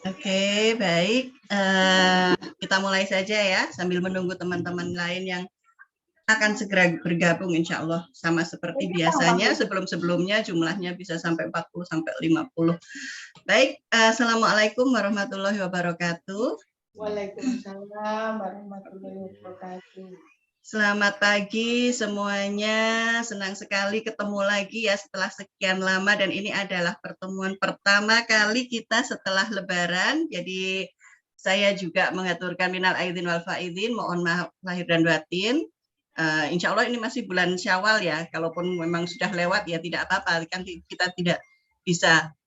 Oke, baik. Kita mulai saja ya, sambil menunggu teman-teman lain yang akan segera bergabung insya Allah. Sama seperti biasanya, sebelum-sebelumnya jumlahnya bisa sampai 40 sampai 50. Baik, Assalamualaikum warahmatullahi wabarakatuh. Waalaikumsalam warahmatullahi wabarakatuh. Selamat pagi semuanya, senang sekali ketemu lagi ya setelah sekian lama, dan ini adalah pertemuan pertama kali kita setelah Lebaran. Jadi saya juga mengaturkan minal aidin wal faidin, mohon maaf lahir dan batin. Insya Allah ini masih bulan Syawal ya, kalaupun memang sudah lewat ya tidak apa-apa, kan kita tidak bisa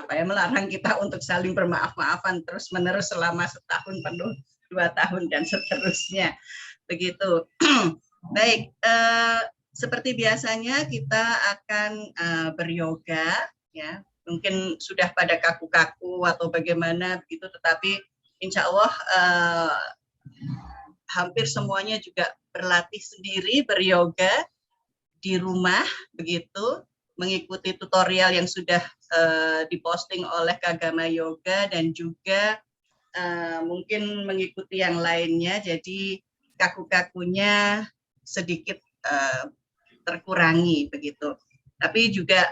melarang kita untuk saling bermaaf-maafan terus menerus selama setahun penuh, 2 tahun dan seterusnya, begitu. Baik, seperti biasanya kita akan beryoga ya, mungkin sudah pada kaku-kaku atau bagaimana begitu, tetapi insya Allah hampir semuanya juga berlatih sendiri beryoga di rumah begitu, mengikuti tutorial yang sudah diposting oleh Kagama Yoga dan juga mungkin mengikuti yang lainnya, jadi kaku-kakunya sedikit terkurangi begitu. Tapi juga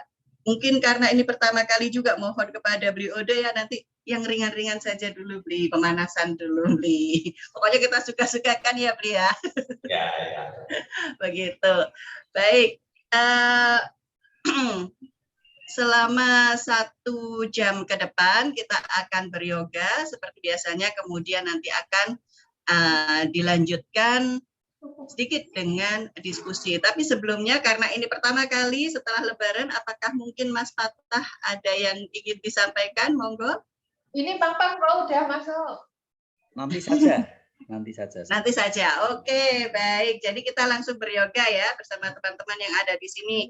mungkin karena ini pertama kali juga mohon kepada beliau ya, nanti yang ringan-ringan saja dulu, beli pemanasan dulu, beli. Pokoknya kita suka-sukakan ya, beli ya. Ya, ya. Begitu. Baik. Selama 1 jam ke depan kita akan beryoga seperti biasanya, kemudian nanti akan dilanjutkan sedikit dengan diskusi. Tapi sebelumnya, karena ini pertama kali setelah Lebaran, apakah mungkin Mas Fatah ada yang ingin disampaikan? Monggo. Ini Bang Pang udah masuk. Nanti saja. Nanti saja. Nanti saja. Oke, baik. Jadi kita langsung beryoga ya bersama teman-teman yang ada di sini.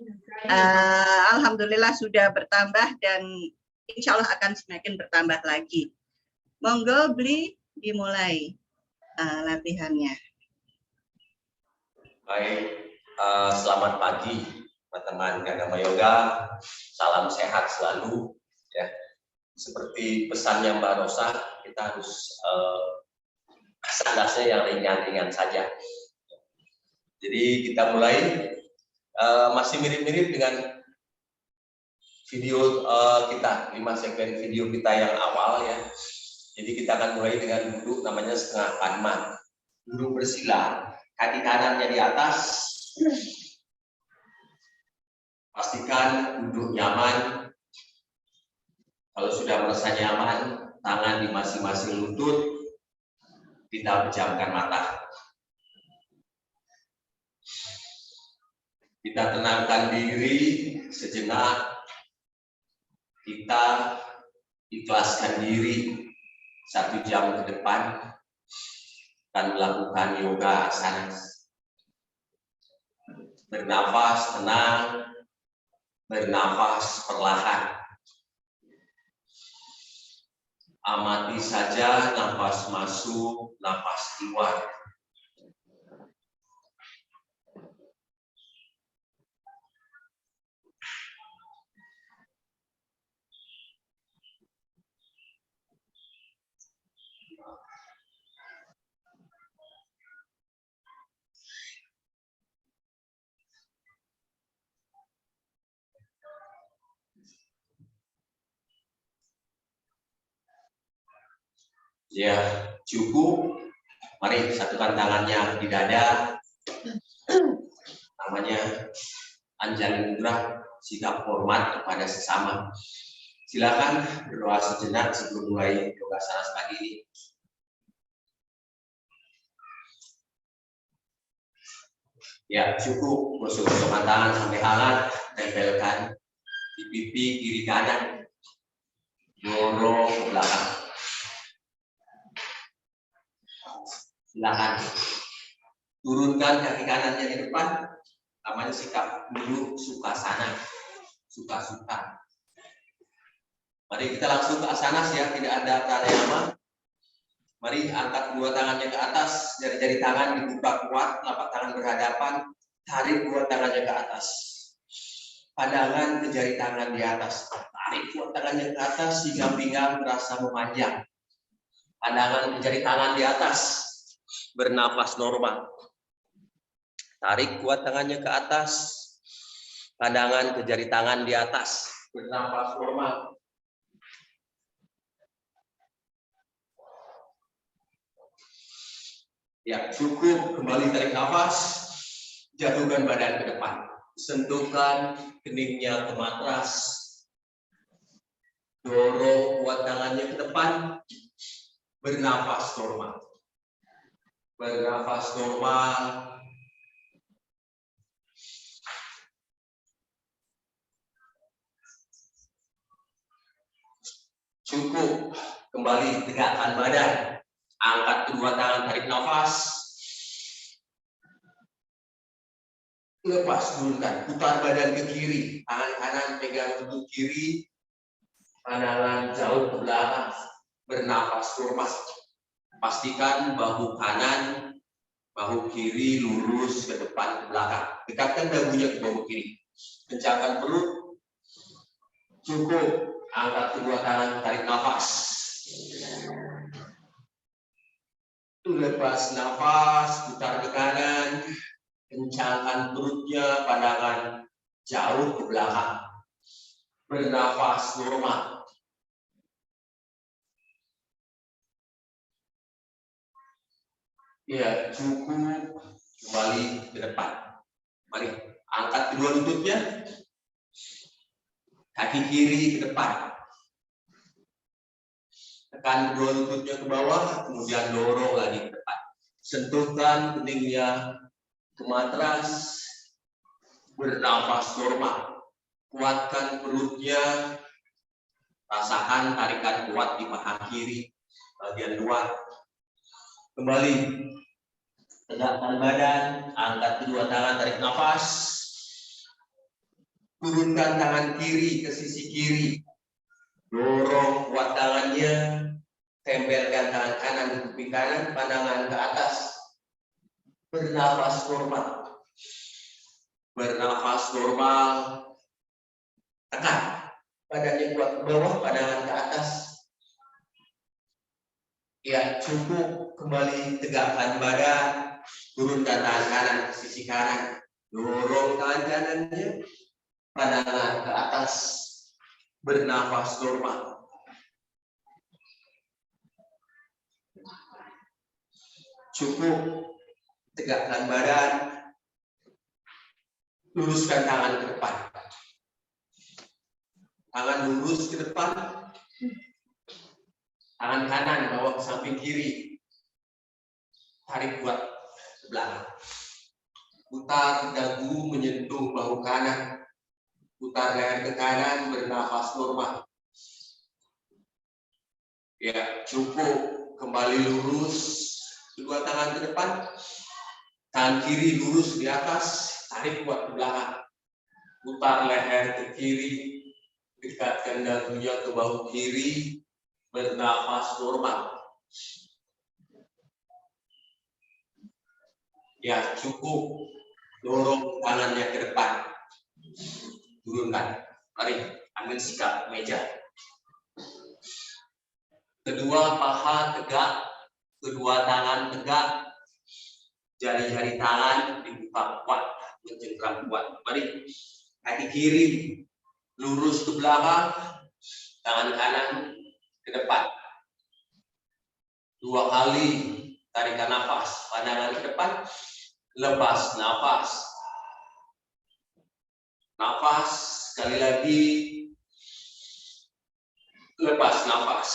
Alhamdulillah sudah bertambah dan insya Allah akan semakin bertambah lagi. Monggo, beli dimulai latihannya. Baik, selamat pagi teman-teman Kagama Yoga. Salam sehat selalu. Ya, seperti pesannya Mbak Rosa, kita harus asal-asalnya yang ringan-ringan saja. Jadi kita mulai, masih mirip-mirip dengan video kita, 5 segmen video kita yang awal ya. Jadi kita akan mulai dengan duduk namanya setengah padma. Duduk bersila, kaki kanannya di atas. Pastikan duduk nyaman. Kalau sudah merasa nyaman, tangan di masing-masing lutut. Kita pejamkan mata. Kita tenangkan diri sejenak. Kita ikhlaskan diri 1 jam ke depan dan melakukan yoga asana. Bernafas tenang, bernafas perlahan. Amati saja nafas masuk, nafas keluar. Ya, cukup. Mari satukan tangannya di dada. Namanya Anjali Mudra, sikap hormat kepada sesama. Silakan berdoa sejenak sebelum mulai yoga asana pagi ini. Ya, cukup. Gosok-gosokkan tangan sampai hangat, tempelkan di pipi kiri kanan. Dorong ke belakang. Silakan turunkan kaki kanannya di depan, namanya sikap duduk sukasana, suka-suka. Mari kita langsung ke asanas ya, tidak ada pranayama. Mari angkat 2 tangannya ke atas, jari-jari tangan dibuka kuat, telapak tangan berhadapan, tarik 2 tangannya ke atas. pandangan ke jari tangan di atas. Tarik kuat tangannya ke atas hingga pinggang terasa memanjang. Pandangan ke jari tangan di atas. Bernafas normal. Tarik kuat tangannya ke atas. Pandangan ke jari tangan di atas. Bernafas normal. Ya, cukup. Kembali tarik nafas. Jatuhkan badan ke depan. Sentuhkan keningnya ke matras. Dorong kuat tangannya ke depan. Bernafas normal. Bernafas normal. Cukup. Kembali tegakkan badan. Angkat kedua tangan, tarik nafas. Lepas, turunkan. Putar badan ke kiri. Tangan kanan pegang lutut kiri. Pandangan jauh ke belakang. Bernafas normal. Pastikan bahu kanan, bahu kiri lurus ke depan ke belakang. Dekatkan dagunya ke bahu kiri. Kencangkan perut. Cukup. Angkat kedua tangan, tarik nafas. Lepas nafas, putar ke kanan. Kencangkan perutnya, pandangan jauh ke belakang. Bernafas normal. Ya, cukup. Kembali ke depan. Mari, angkat kedua lututnya. Kaki kiri ke depan. Tekan kedua lututnya ke bawah, kemudian dorong lagi ke depan. Sentuhkan keningnya ke matras. Bernafas normal. Kuatkan perutnya. Rasakan tarikan kuat di paha kiri bagian luar. Kembali. Tegakkan badan. Angkat kedua tangan, tarik nafas. Turunkan tangan kiri ke sisi kiri. Dorong kuat tangannya. Tempelkan tangan kanan di kuping kanan, pandangan ke atas. Bernafas normal. Bernafas normal. Tekan. Badannya kuat ke bawah, pandangan ke atas. Ya, cukup. Kembali tegakkan badan. Turunkan tangan kanan ke sisi kanan. Dorong tangan kanannya. Pandangan ke atas. Bernafas normal. Cukup. Tegakkan badan. Luruskan tangan ke depan. Tangan lurus ke depan. Tangan kanan bawa ke samping kiri. Tarik kuat ke belakang. Putar dagu menyentuh bahu kanan. Putar leher ke kanan, bernafas normal. Ya, cukup. Kembali lurus. Kedua tangan ke depan. Tangan kiri lurus di atas. Tarik kuat ke belakang. Putar leher ke kiri. Dekatkan dagunya ke bahu kiri. Bernafas normal. Ya, cukup. Dorong tangannya ke depan. Turunkan. Mari, ambil sikap meja. Kedua paha tegak. Kedua tangan tegak. Jari-jari tangan dibuka kuat. Mencengkram kuat. Mari, kaki kiri lurus ke belakang. Tangan kanan ke depan. 2 kali tarikan nafas. Pandangan ke depan. Lepas nafas. Nafas. Sekali lagi. Lepas nafas.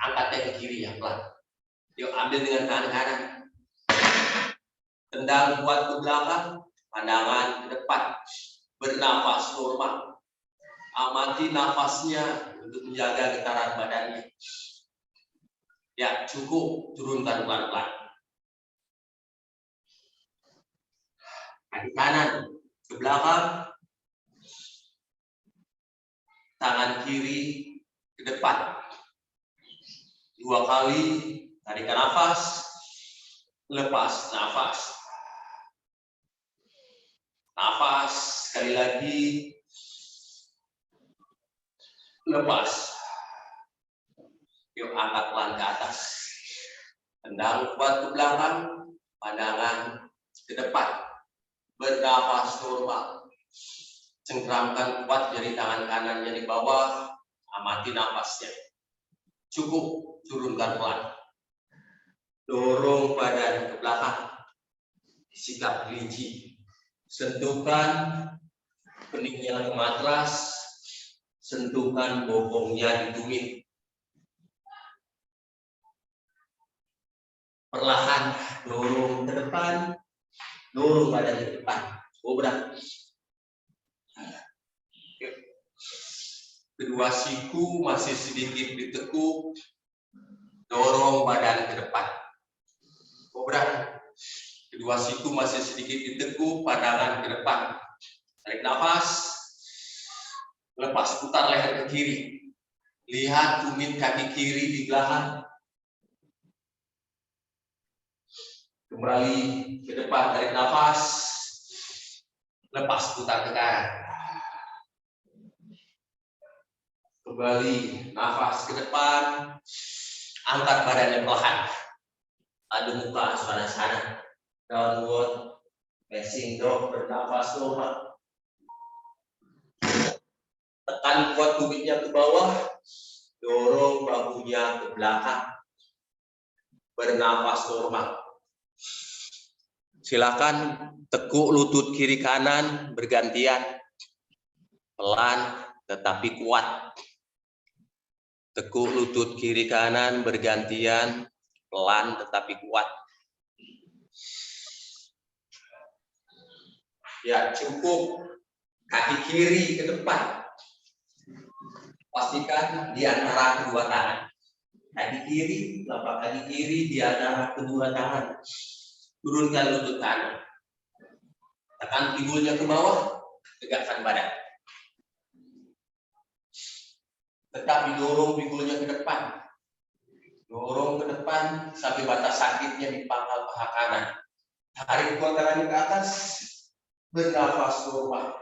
Angkat ke kiri ya, pelan. Yuk, ambil dengan tangan kanan. Tendang kuat ke belakang. Pandangan ke depan. Bernafas normal. Amati nafasnya untuk menjaga getaran badannya. Ya, cukup. Turunkan pelan-pelan. Kaki kanan ke belakang. Tangan kiri ke depan. 2 kali tarikan nafas. Lepas nafas. nafas, sekali lagi, lepas. Yuk angkat pelan ke atas. Tendang kuat ke belakang, pandangan ke depan. Bernafas normal. Cengkramkan kuat jari tangan kanannya di bawah, amati nafasnya. Cukup, turunkan pelan. Dorong badan ke belakang. Sikap kelinci. Sentuhkan keningnya ke matras, sentuhkan bokongnya di tumit. Perlahan dorong ke depan, dorong badan ke depan. Kobra. Kedua siku masih sedikit ditekuk, dorong badan ke depan. Kobra. Kedua siku masih sedikit ditekuk, pandangan ke depan. Tarik nafas, lepas, putar leher ke kiri. Lihat tumit kaki kiri di belakang. Kembali ke depan, tarik nafas, lepas, putar ke kanan. Kembali, nafas ke depan, angkat badannya perlahan. Adu muka, sana-sana. Downward facing dog, bernafas normal. Tekan kuat tumitnya ke bawah, dorong bahunya ke belakang. Bernafas normal. Silakan tekuk lutut kiri kanan bergantian. Pelan tetapi kuat. Tekuk lutut kiri kanan bergantian, pelan tetapi kuat. Ya, cukup. Kaki kiri ke depan. Pastikan di antara kedua tangan. Kaki kiri, telapak kaki kiri di antara kedua tangan. Turunkan lutut kanan. Tekan pinggulnya ke bawah, tegakkan badan. Tetap didorong pinggulnya ke depan. Dorong ke depan sampai batas sakitnya di pangkal paha kanan. Tarik kuat tangannya ke atas. Bernafas normal.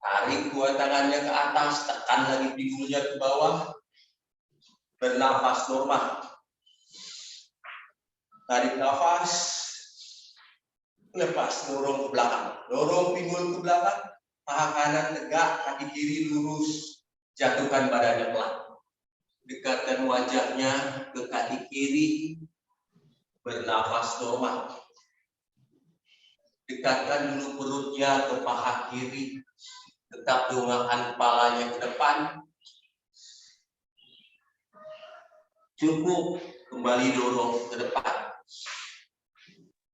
Tarik dua tangannya ke atas, tekan lagi pinggulnya ke bawah. Bernafas normal. Tarik nafas. Lepas, dorong ke belakang. Dorong pinggul ke belakang. Paha kanan tegak, kaki kiri lurus. Jatuhkan badannya pelan. Dekatkan wajahnya ke kaki kiri. Bernafas normal. Dekatkan dulu perutnya ke paha kiri. Tetap dongakkan kepalanya ke depan. Cukup. Kembali dorong ke depan.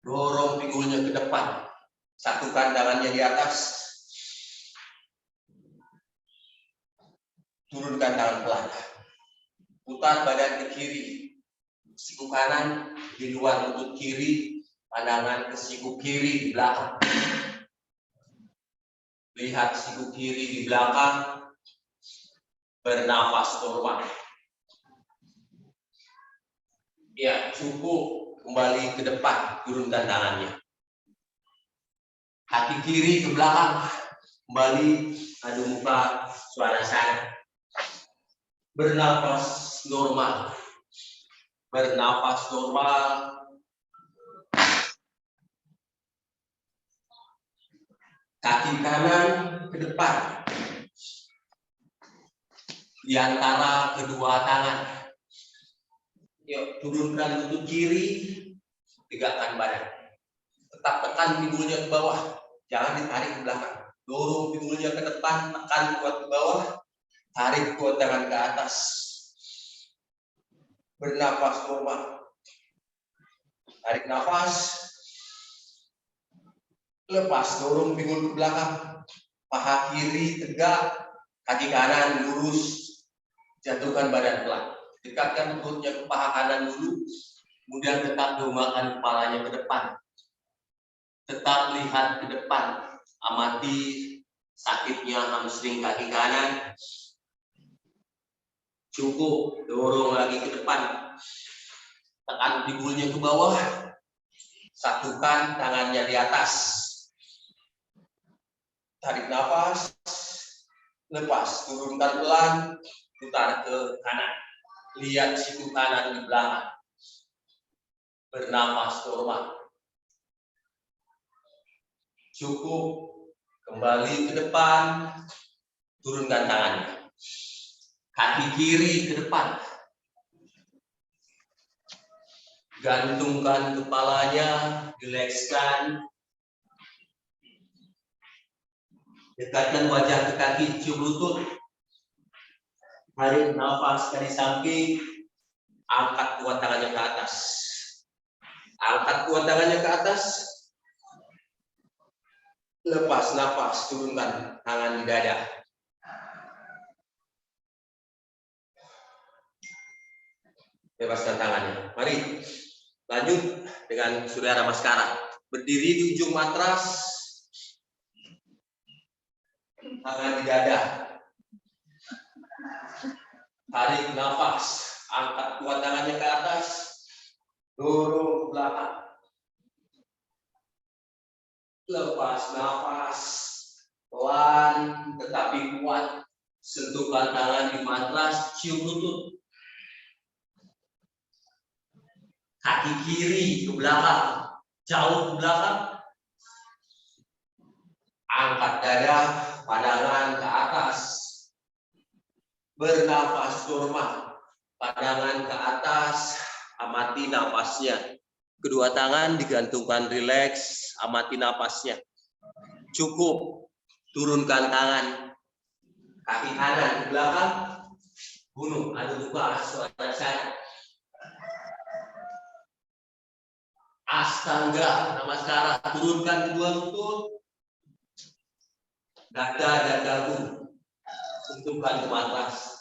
Dorong pinggulnya ke depan. Satukan tangannya di atas. Turunkan tangan pelan. Putar badan ke kiri. Siku kanan di luar lutut kiri. Pandangan ke siku kiri di belakang. Lihat siku kiri di belakang. Bernafas normal. Ya, cukup. Kembali ke depan. Turunkan tangannya. Kaki kiri ke belakang. Kembali. Adu muka. Suara-suara. Bernafas normal. Bernafas normal. Kaki kanan ke depan. Di antara kedua tangan. Yuk, turunkan lutut kiri. Tegakkan badan. Tetap tekan pinggulnya ke bawah. Jangan ditarik ke belakang. Dorong pinggulnya ke depan. Tekan kuat ke bawah. Tarik kuat tangan ke atas. Bernafas normal. Tarik nafas. Lepas, dorong pinggul ke belakang. Paha kiri tegak, kaki kanan lurus. Jatuhkan badan pelan. Dekatkan perutnya ke paha kanan dulu. Kemudian tetap dongakkan kepalanya ke depan. Tetap lihat ke depan. Amati sakitnya hamstring kaki kanan. Cukup, dorong lagi ke depan. Tekan pinggulnya ke bawah. Satukan tangannya di atas. tarik nafas, lepas, turunkan pelan, putar ke kanan. Lihat siku kanan di belakang. Bernapas normal. Cukup, kembali ke depan, turunkan tangannya. Kaki kiri ke depan. Gantungkan kepalanya, rilekskan. Dekatkan wajah ke kaki, cium lutut. Tarik nafas dari samping, angkat kuat tangannya ke atas. Angkat kuat tangannya ke atas. Lepas nafas, turunkan tangan di dada. Bebaskan tangannya. Mari lanjut dengan saudara Maskara. Berdiri di ujung matras, tangan di dada. Tarik nafas, angkat kuat tangannya ke atas, dorong ke belakang. Lepas nafas, pelan tetapi kuat. Sentuhkan tangan di matras, cium lutut. Kaki kiri ke belakang, jauh ke belakang. Angkat dada, pandangan ke atas. Bernafas normal, pandangan ke atas, amati nafasnya. Kedua tangan digantungkan rileks, amati nafasnya. Cukup, turunkan tangan. Kaki kanan ke belakang, bunuh, adu muka, suara saya. Astanga, namaskara, turunkan kedua lutut. Dada dan dagu, sentuhkan ke matras.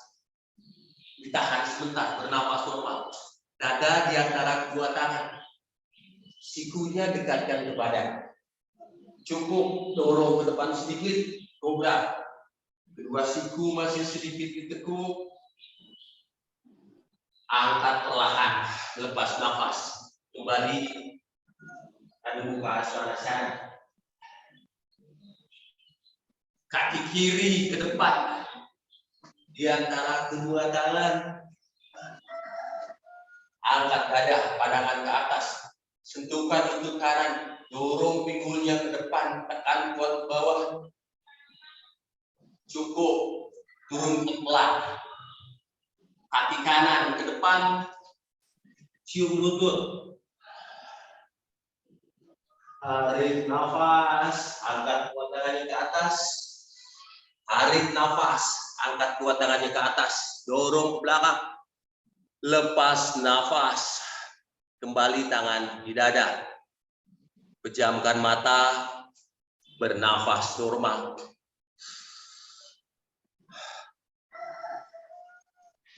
Ditahan sebentar, bernapas normal. Dada di antara kedua tangan. Sikunya dekatkan ke badan. Cukup, dorong ke depan sedikit, kobra. Kedua siku masih sedikit ditekuk. Angkat perlahan, lepas nafas. Kembali, adu muka suara. Kaki kiri ke depan. Di antara kedua tangan. Angkat dada, pandangan ke atas. Sentuhkan lutut kanan. Dorong pinggulnya ke depan. Tekan kuat ke bawah. Cukup. Turun pelan. Kaki kanan ke depan. Cium lutut. Tarik nafas. Angkat kuat tangannya ke atas. Tarik nafas, angkat kuat tangannya ke atas, dorong ke belakang. Lepas nafas, kembali tangan di dada. Pejamkan mata, bernafas normal.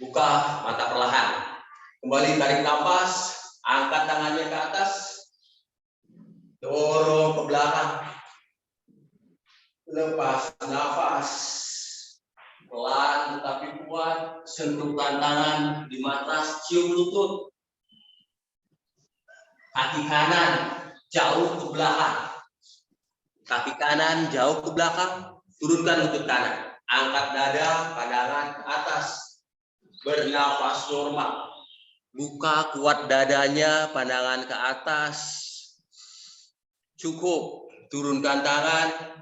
Buka mata perlahan. Kembali tarik nafas, angkat tangannya ke atas. Dorong ke belakang. Lepas nafas, pelan tetapi kuat, sentuhkan tangan di matras, cium lutut. Kaki kanan jauh ke belakang. Kaki kanan jauh ke belakang, turunkan lutut kanan. Angkat dada, pandangan ke atas. Bernafas normal. Buka kuat dadanya, pandangan ke atas. Cukup, turunkan tangan.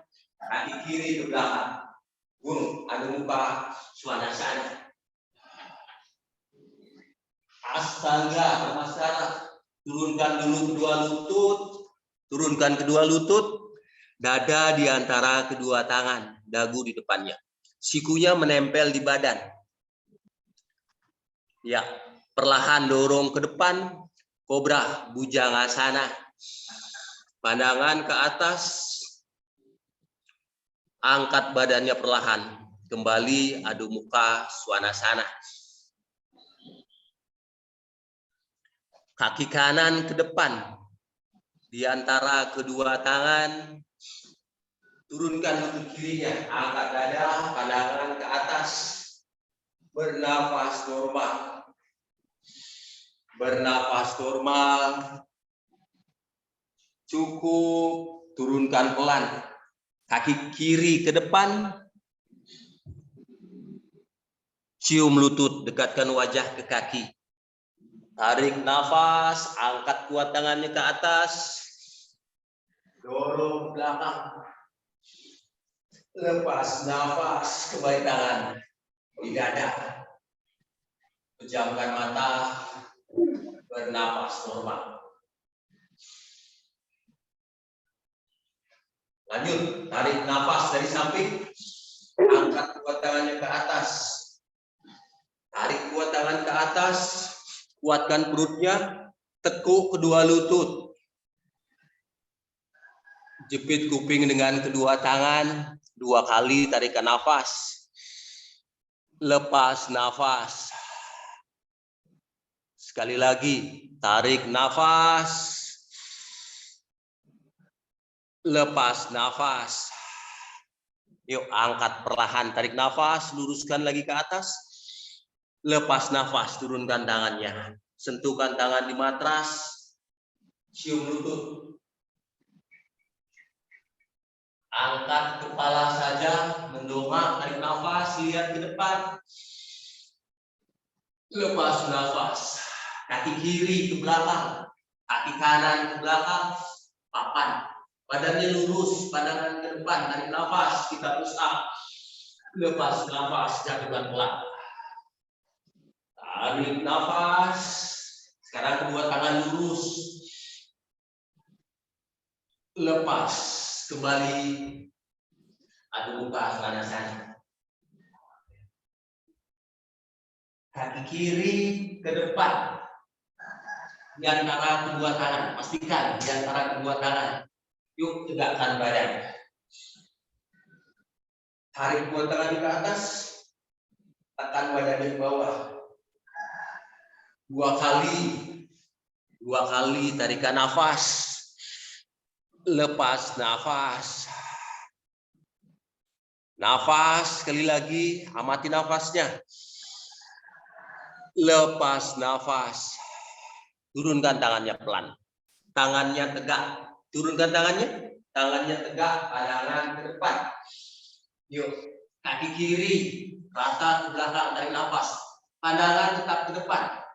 Kaki kiri ke belakang. Bunuh, adu muka, swanasana. Astanga, namaskara. Turunkan dulu kedua lutut. Turunkan kedua lutut. Dada di antara kedua tangan. Dagu di depannya. Sikunya menempel di badan. Ya, perlahan dorong ke depan. Kobra, bhujangasana. Pandangan ke atas. Angkat badannya perlahan. Kembali adu muka swanasana. Kaki kanan ke depan. Di antara kedua tangan. Turunkan lutut kirinya. Angkat dada, pandangan ke atas. Bernafas normal. Bernafas normal. Cukup. Turunkan pelan. Kaki kiri ke depan. Cium lutut, dekatkan wajah ke kaki. Tarik nafas, angkat kuat tangannya ke atas. Dorong ke belakang. Lepas nafas, kembali tangan di dada. Pejamkan mata, bernapas normal. Lanjut, tarik nafas dari samping. Angkat kuat tangannya ke atas. Tarik kuat tangan ke atas. Kuatkan perutnya. Tekuk kedua lutut. Jepit kuping dengan kedua tangan. 2 kali tarikan nafas. Lepas nafas. Sekali lagi, tarik nafas. Lepas nafas. Yuk, angkat perlahan, tarik nafas, luruskan lagi ke atas. Lepas nafas, turunkan tangannya. Sentuhkan tangan di matras. Cium lutut. Angkat kepala saja, mendongak, tarik nafas, lihat ke depan. Lepas nafas. Kaki kiri ke belakang, kaki kanan ke belakang, papan. Badannya lurus, pandangan ke depan, tarik nafas, kita push up. Lepas nafas, jatuhkan pelan. Tarik nafas. Sekarang kedua tangan lurus. Lepas, kembali. Adu muka sana-sana. Kaki kiri ke depan. Di antara kedua tangan, pastikan di antara kedua tangan. Yuk, tegakkan badan. Tarik dua tangan ke atas, tekan badannya ke bawah. 2 kali tarikan nafas. Lepas nafas. Nafas, sekali lagi, amati nafasnya. Lepas nafas. Turunkan tangannya pelan. Tangannya tegak. Turunkan tangannya. Tangannya tegak, pandangan ke depan. Yuk, kaki kiri, rata ke belakang, tarik nafas. Pandangan tetap ke depan.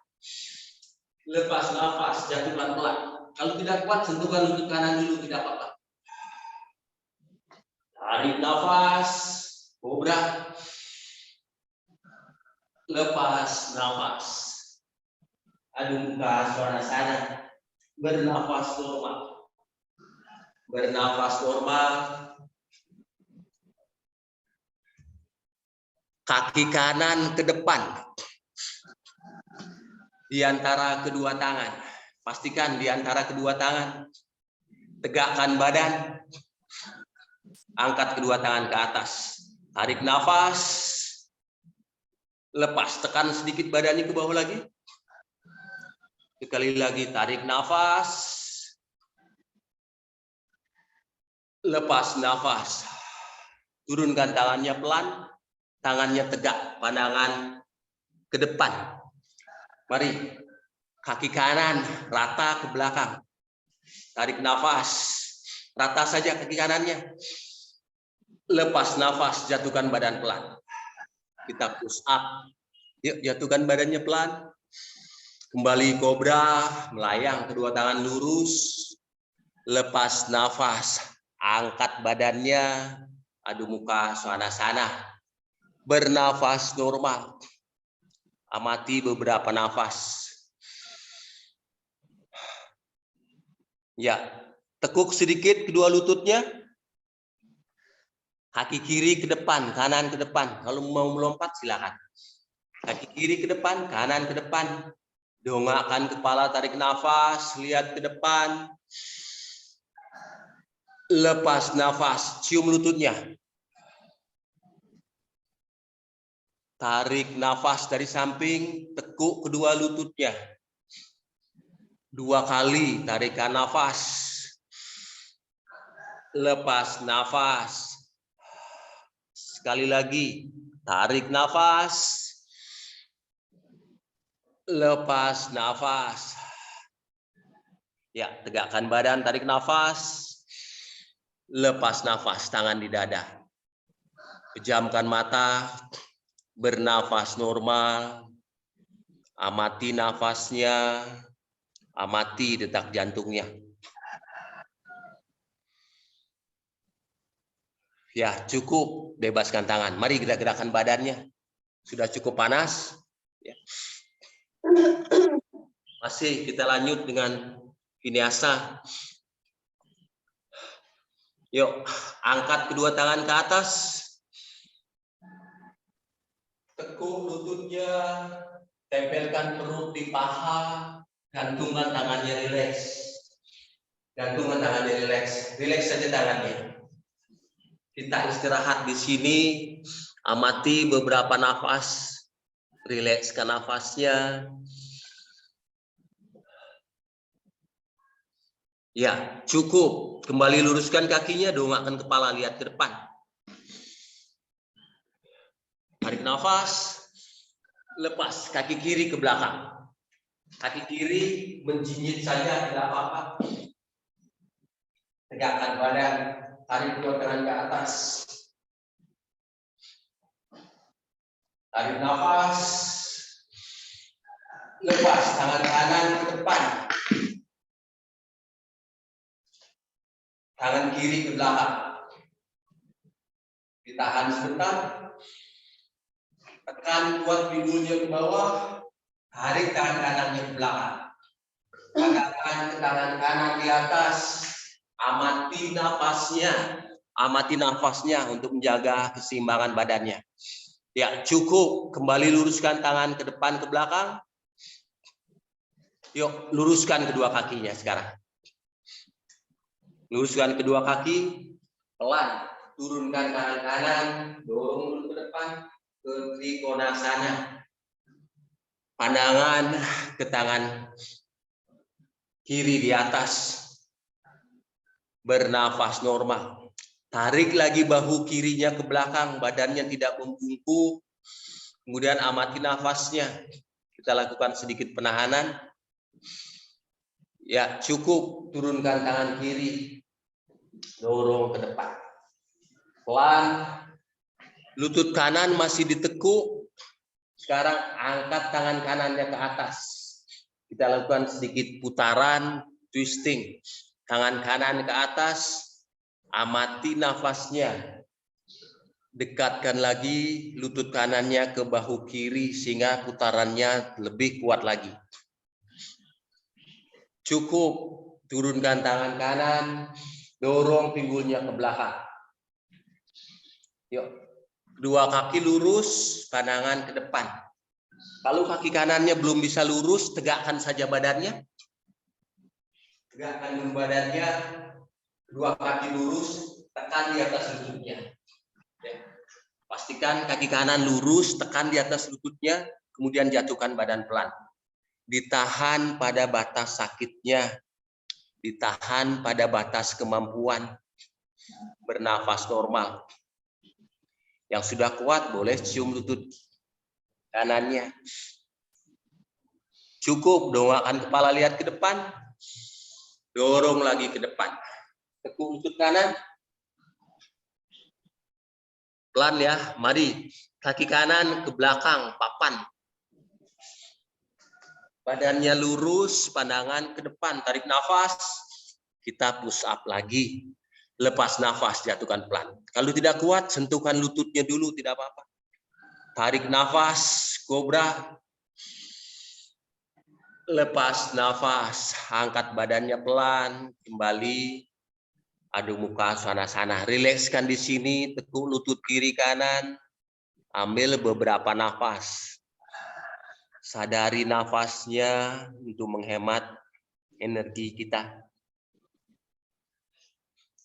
Lepas nafas, jatuhkan pelan. Kalau tidak kuat, sentuhkan lutut kanan dulu, tidak apa-apa. Tarik nafas, kobra. Lepas nafas. Adu muka suara sana. Bernafas normal. Bernafas normal. Kaki kanan ke depan. Di antara kedua tangan. Pastikan di antara kedua tangan. Tegakkan badan. Angkat kedua tangan ke atas. Tarik nafas. Lepas. Tekan sedikit badannya ke bawah lagi. Sekali lagi. Tarik nafas. Lepas nafas. Turunkan tangannya pelan. Tangannya tegak. Pandangan ke depan. Mari, kaki kanan rata ke belakang. Tarik nafas. Rata saja kaki kanannya. Lepas nafas, jatuhkan badan pelan. Kita push up. Yuk, jatuhkan badannya pelan. Kembali kobra, melayang kedua tangan lurus. Lepas nafas, angkat badannya. Adu muka sana-sana. Bernafas normal. Amati beberapa nafas. Ya, tekuk sedikit kedua lututnya. Kaki kiri ke depan, kanan ke depan. Kalau mau melompat silakan. Kaki kiri ke depan, kanan ke depan. Dongakkan kepala, tarik nafas, lihat ke depan. Lepas nafas, cium lututnya. Tarik nafas dari samping, tekuk kedua lututnya. 2 kali tarikan nafas. Lepas nafas. Sekali lagi, tarik nafas. Lepas nafas. Ya, tegakkan badan, tarik nafas. Lepas nafas, tangan di dada. Pejamkan mata, bernafas normal. Amati nafasnya, amati detak jantungnya. Ya, cukup, bebaskan tangan. Mari gerak-gerakan badannya. Sudah cukup panas. Ya. Masih kita lanjut dengan vinyasa. Yuk, angkat kedua tangan ke atas. Tekuk lututnya, tempelkan perut di paha, gantungkan tangannya rileks. Gantungkan tangannya rileks. Rileks saja tangannya. Kita istirahat di sini, amati beberapa nafas, rilekskan nafasnya. Ya, cukup. Kembali luruskan kakinya, dongakkan kepala, lihat ke depan. Tarik nafas, lepas kaki kiri ke belakang. Kaki kiri menjinjit saja, tidak apa-apa. Tegakkan badan, tarik kedua tangan ke atas. Tarik nafas, lepas tangan kanan ke depan. Tangan kiri ke belakang. Ditahan sebentar. Tekan kuat pinggulnya ke bawah. Tarik tangan kanannya ke belakang. Tegakkan ke tangan kanan di atas. Amati nafasnya. Amati nafasnya untuk menjaga keseimbangan badannya. Ya, cukup. Kembali luruskan tangan ke depan ke belakang. Yuk, luruskan kedua kakinya sekarang. Luruskan kedua kaki, pelan, turunkan tangan kanan, dorong dulu ke depan, ke trikonasana. Pandangan ke tangan kiri di atas, bernafas normal. Tarik lagi bahu kirinya ke belakang, badannya tidak membungkuk. Kemudian amati nafasnya. Kita lakukan sedikit penahanan. Ya, cukup, turunkan tangan kiri. Dorong ke depan. Pelan. Lutut kanan masih ditekuk. Sekarang angkat tangan kanannya ke atas. Kita lakukan sedikit putaran, twisting. Tangan kanan ke atas. Amati nafasnya. Dekatkan lagi lutut kanannya ke bahu kiri sehingga putarannya lebih kuat lagi. Cukup. Turunkan tangan kanan. Dorong pinggulnya ke belakang. Yuk, kedua kaki lurus, pandangan ke depan. Kalau kaki kanannya belum bisa lurus, tegakkan saja badannya. Tegakkan dulu badannya, kedua kaki lurus, tekan di atas lututnya. Ya. Pastikan kaki kanan lurus, tekan di atas lututnya, kemudian jatuhkan badan pelan. Ditahan pada batas sakitnya. Ditahan pada batas kemampuan, bernafas normal. Yang sudah kuat boleh cium lutut kanannya. Cukup, dongakkan kepala lihat ke depan, dorong lagi ke depan. Tekuk lutut kanan, pelan ya, mari. Kaki kanan ke belakang, papan. Badannya lurus, pandangan ke depan, tarik nafas, kita push up lagi. Lepas nafas, jatuhkan pelan. Kalau tidak kuat, sentuhkan lututnya dulu, tidak apa-apa. Tarik nafas, kobra. Lepas nafas, angkat badannya pelan, kembali. Adu muka sana-sana. Rilekskan di sini, tekuk lutut kiri kanan. Ambil beberapa nafas. Sadari nafasnya untuk menghemat energi kita.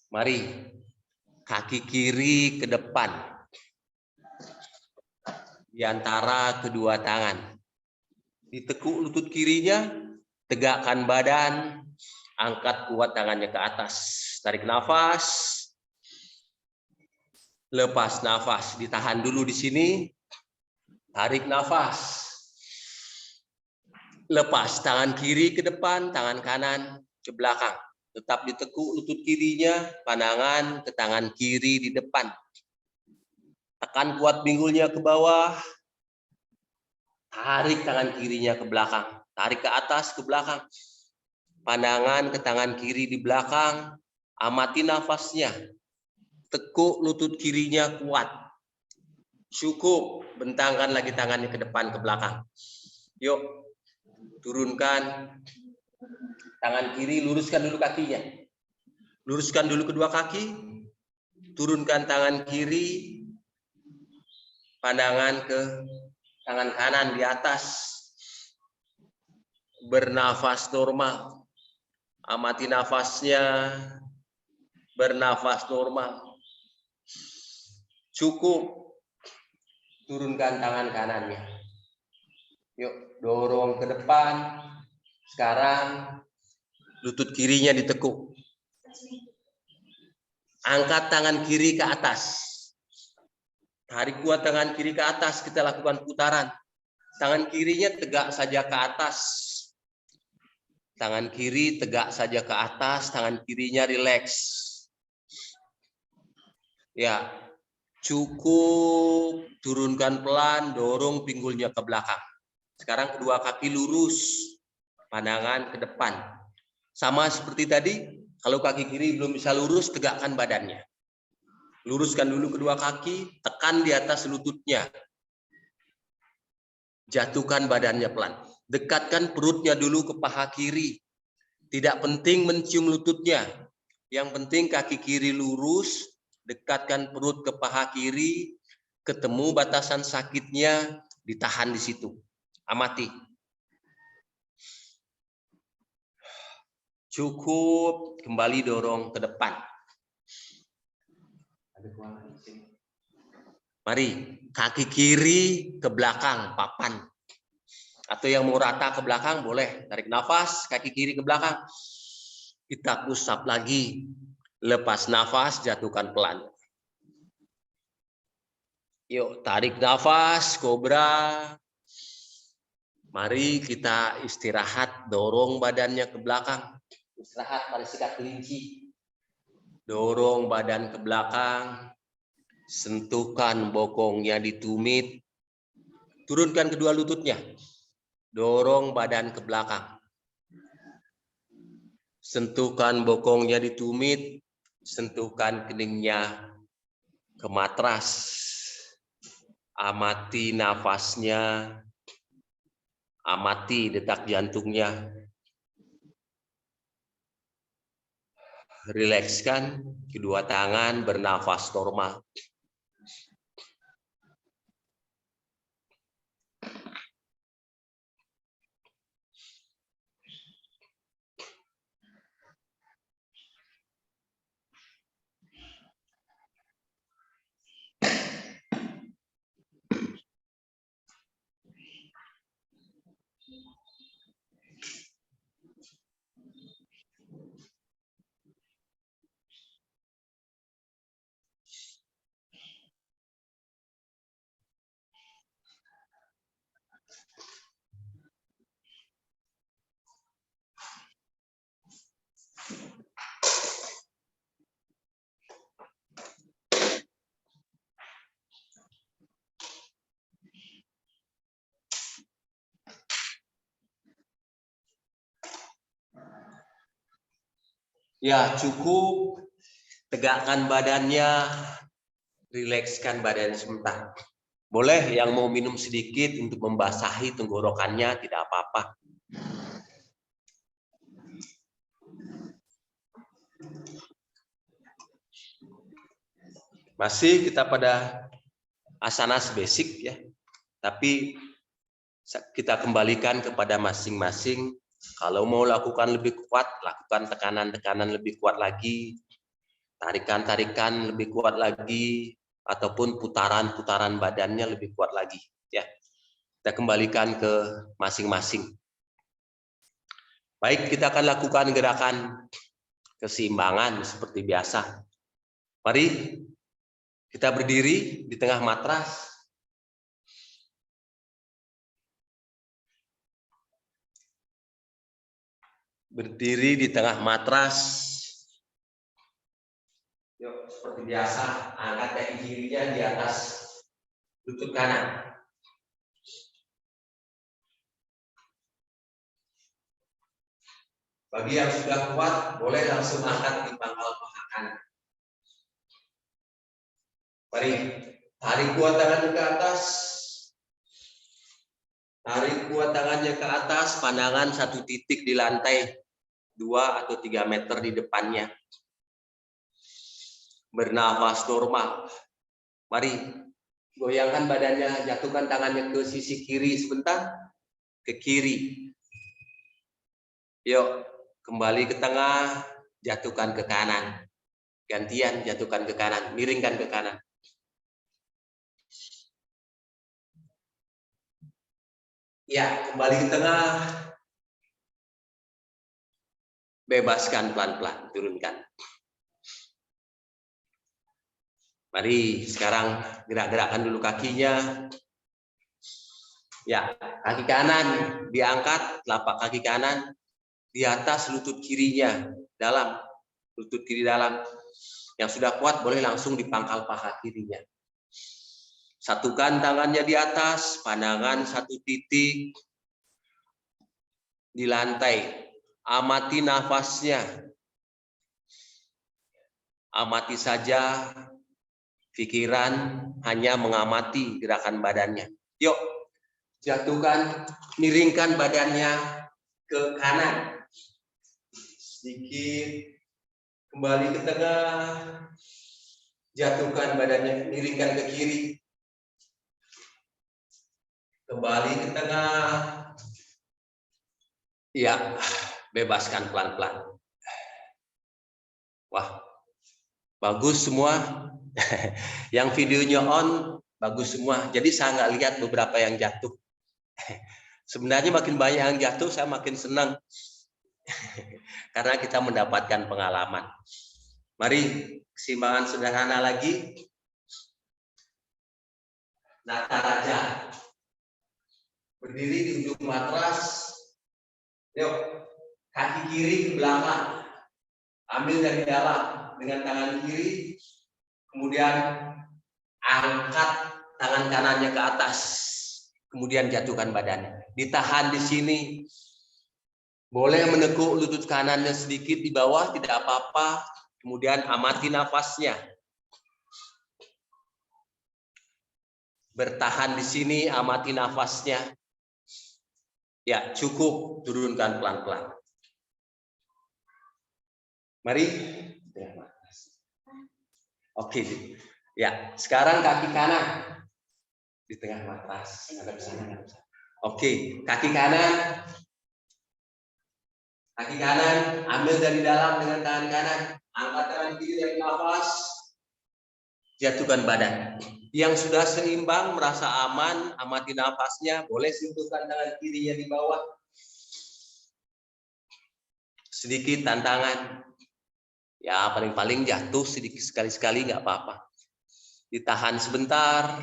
Mari, kaki kiri ke depan. Di antara kedua tangan. Ditekuk lutut kirinya, tegakkan badan, angkat kuat tangannya ke atas. Tarik nafas. Lepas nafas, ditahan dulu di sini. Tarik nafas. Lepas tangan kiri ke depan, tangan kanan ke belakang. Tetap ditekuk lutut kirinya, pandangan ke tangan kiri di depan. Tekan kuat pinggulnya ke bawah. Tarik tangan kirinya ke belakang. Tarik ke atas, ke belakang. Pandangan ke tangan kiri di belakang. Amati nafasnya. Tekuk lutut kirinya kuat. Cukup. Bentangkan lagi tangannya ke depan, ke belakang. Yuk. Turunkan. Tangan kiri, luruskan dulu kakinya. Luruskan dulu kedua kaki. Turunkan tangan kiri. Pandangan ke tangan kanan di atas. Bernafas normal. Amati nafasnya. Bernafas normal. Cukup. Turunkan tangan kanannya. Yuk, dorong ke depan. Sekarang lutut kirinya ditekuk. Angkat tangan kiri ke atas. Tarik kuat tangan kiri ke atas. Kita lakukan putaran. Tangan kirinya tegak saja ke atas. Tangan kiri tegak saja ke atas. Tangan kirinya rileks. Ya, cukup. Turunkan pelan. Dorong pinggulnya ke belakang. Sekarang kedua kaki lurus. Pandangan ke depan. Sama seperti tadi. Kalau kaki kiri belum bisa lurus, tegakkan badannya. Luruskan dulu kedua kaki, tekan di atas lututnya. Jatuhkan badannya pelan. Dekatkan perutnya dulu ke paha kiri. Tidak penting mencium lututnya. Yang penting kaki kiri lurus, dekatkan perut ke paha kiri, ketemu batasan sakitnya, ditahan di situ. Amati. Cukup, kembali dorong ke depan. Mari, kaki kiri ke belakang, papan. Atau yang mau rata ke belakang, boleh. Tarik nafas, kaki kiri ke belakang. Kita push up lagi. Lepas nafas, jatuhkan pelan. Yuk, tarik nafas, kobra. Mari kita istirahat, dorong badannya ke belakang. Istirahat pada sikap kelinci. Dorong badan ke belakang. Sentuhkan bokongnya di tumit. Turunkan kedua lututnya. Dorong badan ke belakang. Sentuhkan bokongnya di tumit. Sentuhkan keningnya ke matras. Amati nafasnya. Amati detak jantungnya. Rilekskan kedua tangan, bernafas normal. Ya, cukup. Tegakkan badannya. Rilekskan badan sebentar. Boleh yang mau minum sedikit untuk membasahi tenggorokannya, tidak apa-apa. Masih kita pada asanas basic ya. Tapi kita kembalikan kepada masing-masing. Kalau mau lakukan lebih kuat, lakukan tekanan-tekanan lebih kuat lagi. Tarikan-tarikan lebih kuat lagi. Ataupun putaran-putaran badannya lebih kuat lagi. Ya, kita kembalikan ke masing-masing. Baik, kita akan lakukan gerakan keseimbangan seperti biasa. Mari kita berdiri di tengah matras. Berdiri di tengah matras. seperti biasa, angkat kaki kirinya di atas lutut kanan. Bagi yang sudah kuat, boleh langsung angkat di pangkal paha kanan. Mari, tarik kuat tangannya ke atas. Tarik kuat tangannya ke atas, pandangan satu titik di lantai 2 atau 3 meter di depannya. Bernafas normal. Mari, goyangkan badannya, jatuhkan tangannya ke sisi kiri sebentar, ke kiri. Yuk, kembali ke tengah, jatuhkan ke kanan. Gantian, jatuhkan ke kanan, miringkan ke kanan. Ya, kembali ke tengah. Bebaskan pelan-pelan, turunkan. Mari sekarang gerak-gerakkan dulu kakinya. Ya, kaki kanan diangkat, telapak kaki kanan di atas lutut kirinya, dalam. Lutut kiri dalam. Yang sudah kuat boleh langsung di pangkal paha kirinya. Satukan tangannya di atas, pandangan satu titik di lantai. Amati nafasnya. Amati saja pikiran, hanya mengamati gerakan badannya. Yuk, jatuhkan, miringkan badannya ke kanan. Sedikit, kembali ke tengah. Jatuhkan badannya, miringkan ke kiri. Kembali ke tengah. Ya, bebaskan pelan-pelan. Wah, bagus semua. Yang videonya on, bagus semua. Jadi saya nggak lihat beberapa yang jatuh. Sebenarnya makin banyak yang jatuh, saya makin senang. Karena kita mendapatkan pengalaman. Mari, keseimbangan sederhana lagi. Nata raja. Berdiri di ujung matras. Yuk, kaki kiri ke belakang. Ambil dari dalam dengan tangan kiri. Kemudian angkat tangan kanannya ke atas. Kemudian jatuhkan badannya. Ditahan di sini. Boleh menekuk lutut kanannya sedikit di bawah, tidak apa-apa. Kemudian amati nafasnya. Bertahan di sini, amati nafasnya. Ya, cukup. Turunkan pelan-pelan. Mari. Oke. Ya, sekarang kaki kanan. Di tengah matras. Oke, kaki kanan. Kaki kanan, ambil dari dalam dengan tangan kanan. Angkat tangan kiri dari nafas. Jatuhkan badan. Yang sudah seimbang, merasa aman, amati nafasnya. Boleh sentuhkan tangan kirinya di bawah. Sedikit tantangan. Ya, paling-paling jatuh sedikit sekali-sekali, nggak apa-apa. Ditahan sebentar.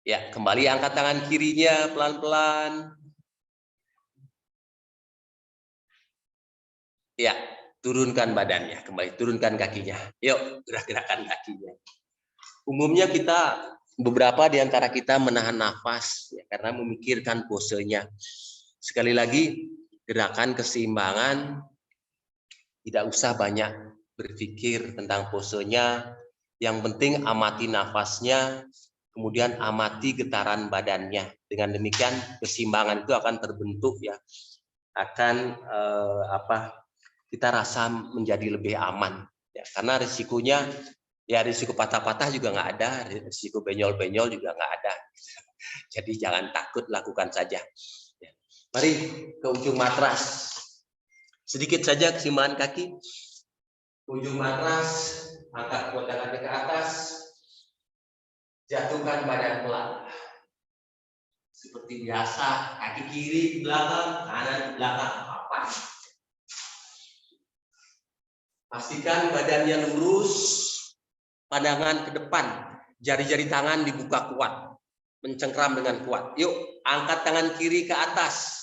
Ya, kembali angkat tangan kirinya pelan-pelan. Ya, turunkan badannya, kembali turunkan kakinya. Yuk, gerak-gerakan kakinya. Umumnya beberapa di antara kita menahan nafas ya, karena memikirkan posenya. Sekali lagi, gerakan keseimbangan tidak usah banyak berpikir tentang posenya. Yang penting amati nafasnya, kemudian amati getaran badannya. Dengan demikian keseimbangan itu akan terbentuk ya, akan kita rasa menjadi lebih aman ya, karena risikonya ya risiko patah-patah juga nggak ada, risiko benyol-benyol juga nggak ada. Jadi jangan takut, lakukan saja ya. Mari ke ujung matras, sedikit saja keseimbangan kaki. Ujung matras, angkat kedua tangannya ke atas, jatuhkan badan pelan seperti biasa. Kaki kiri ke belakang, kanan ke belakang, papan. Pastikan badannya lurus, pandangan ke depan, jari-jari tangan dibuka kuat, mencengkram dengan kuat. Yuk, angkat tangan kiri ke atas.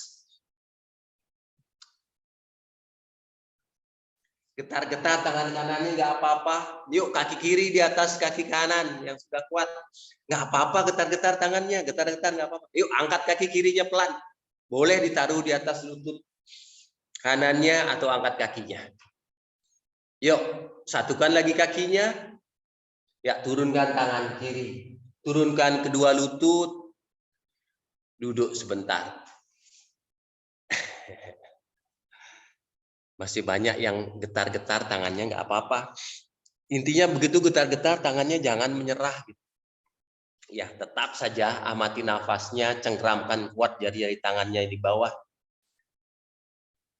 Getar-getar tangan kanannya nggak apa-apa. Yuk kaki kiri di atas kaki kanan yang sudah kuat. Nggak apa-apa getar-getar tangannya, getar-getar nggak apa-apa. Yuk angkat kaki kirinya pelan. Boleh ditaruh di atas lutut kanannya atau angkat kakinya. Yuk satukan lagi kakinya. Ya turunkan tangan kiri. Turunkan kedua lutut. Duduk sebentar. Masih banyak yang getar-getar tangannya nggak apa-apa. Intinya begitu getar-getar tangannya jangan menyerah. Ya tetap saja amati nafasnya, cengkeramkan kuat jari-jari tangannya di bawah.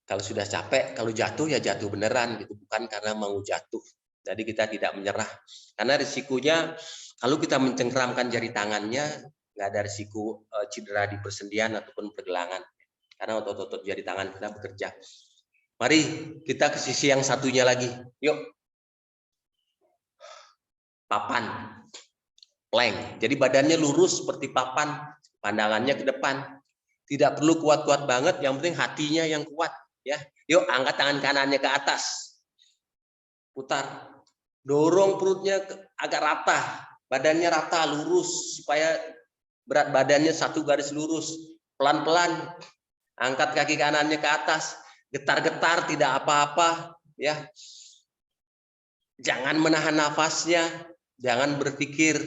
Kalau sudah capek, kalau jatuh ya jatuh beneran gitu, bukan karena mau jatuh. Jadi kita tidak menyerah. Karena risikonya kalau kita mencengkeramkan jari tangannya nggak ada risiko cedera di persendian ataupun pergelangan. Karena otot-otot jari tangan kita bekerja. Mari kita ke sisi yang satunya lagi. Yuk. Papan. Plank. Jadi badannya lurus seperti papan. Pandangannya ke depan. Tidak perlu kuat-kuat banget. Yang penting hatinya yang kuat. Ya. Yuk angkat tangan kanannya ke atas. Putar. Dorong perutnya agak rata. Badannya rata, lurus. Supaya berat badannya satu garis lurus. Pelan-pelan. Angkat kaki kanannya ke atas. Getar-getar tidak apa-apa, ya. Jangan menahan nafasnya, jangan berpikir.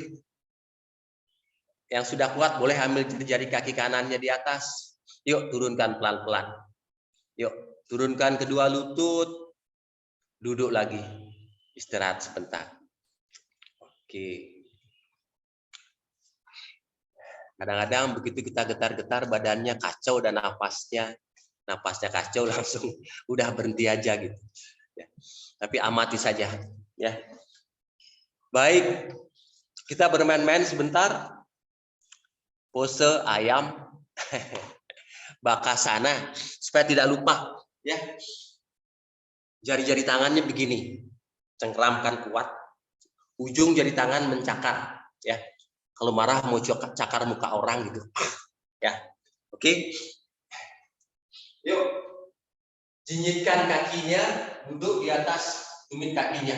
Yang sudah kuat boleh ambil jari kaki kanannya di atas. Yuk turunkan pelan-pelan. Yuk turunkan kedua lutut. Duduk lagi. Istirahat sebentar. Oke. Kadang-kadang begitu kita getar-getar badannya kacau dan nafasnya kacau langsung udah berhenti aja gitu. Ya. Tapi amati saja. Ya. Baik, kita bermain-main sebentar. Pose ayam, bakasana, supaya tidak lupa. Ya. Jari-jari tangannya begini, cengkeramkan kuat. Ujung jari tangan mencakar. Ya. Kalau marah mau cakar muka orang gitu. Ya, oke. Yuk, jinyitkan kakinya, duduk di atas tumit kakinya.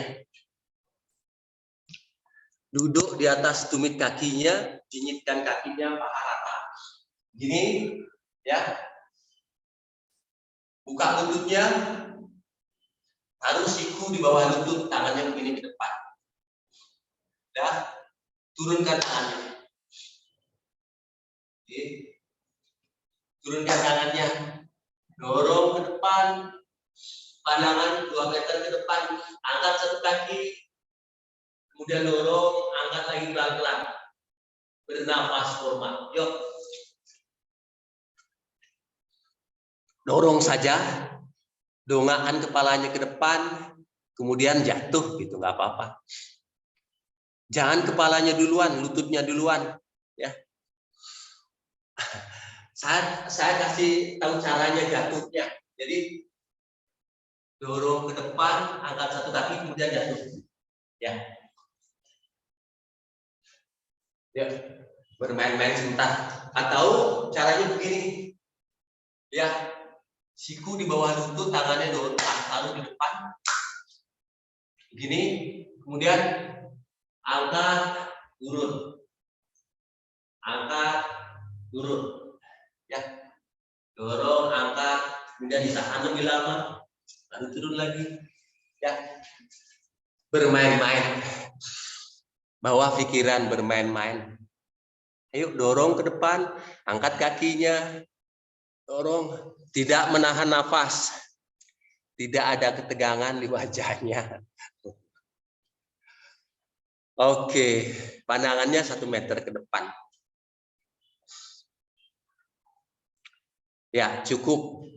Duduk di atas tumit kakinya, jinyitkan kakinya paha rata. Gini, ya. Buka lututnya, taruh siku di bawah lutut, tangannya begini ke depan. Dah, turunkan tangannya. Oke. Turunkan tangannya. Dorong ke depan, pandangan 2 meter ke depan, angkat satu kaki, kemudian dorong, angkat lagi pelan-pelan, bernafas formal. Yuk, dorong saja, dongakkan kepalanya ke depan, kemudian jatuh gitu, nggak apa-apa. Jangan kepalanya duluan, lututnya duluan, ya. Saya kasih tahu caranya jatuhnya. Jadi dorong ke depan, angkat satu kaki, kemudian jatuh. Ya. Ya. Bermain-main sebentar. Atau caranya begini. Ya. Siku di bawah lutut, tangannya dorong, taruh di depan. Begini, kemudian angkat, turun. Angkat, turun. Ya, dorong, angkat, kemudian ditahan lebih lama, lalu turun lagi. Ya, bermain-main, bawa pikiran bermain-main. Ayo dorong ke depan, angkat kakinya, dorong, tidak menahan nafas, tidak ada ketegangan di wajahnya. Oke, pandangannya 1 meter ke depan. Ya, cukup.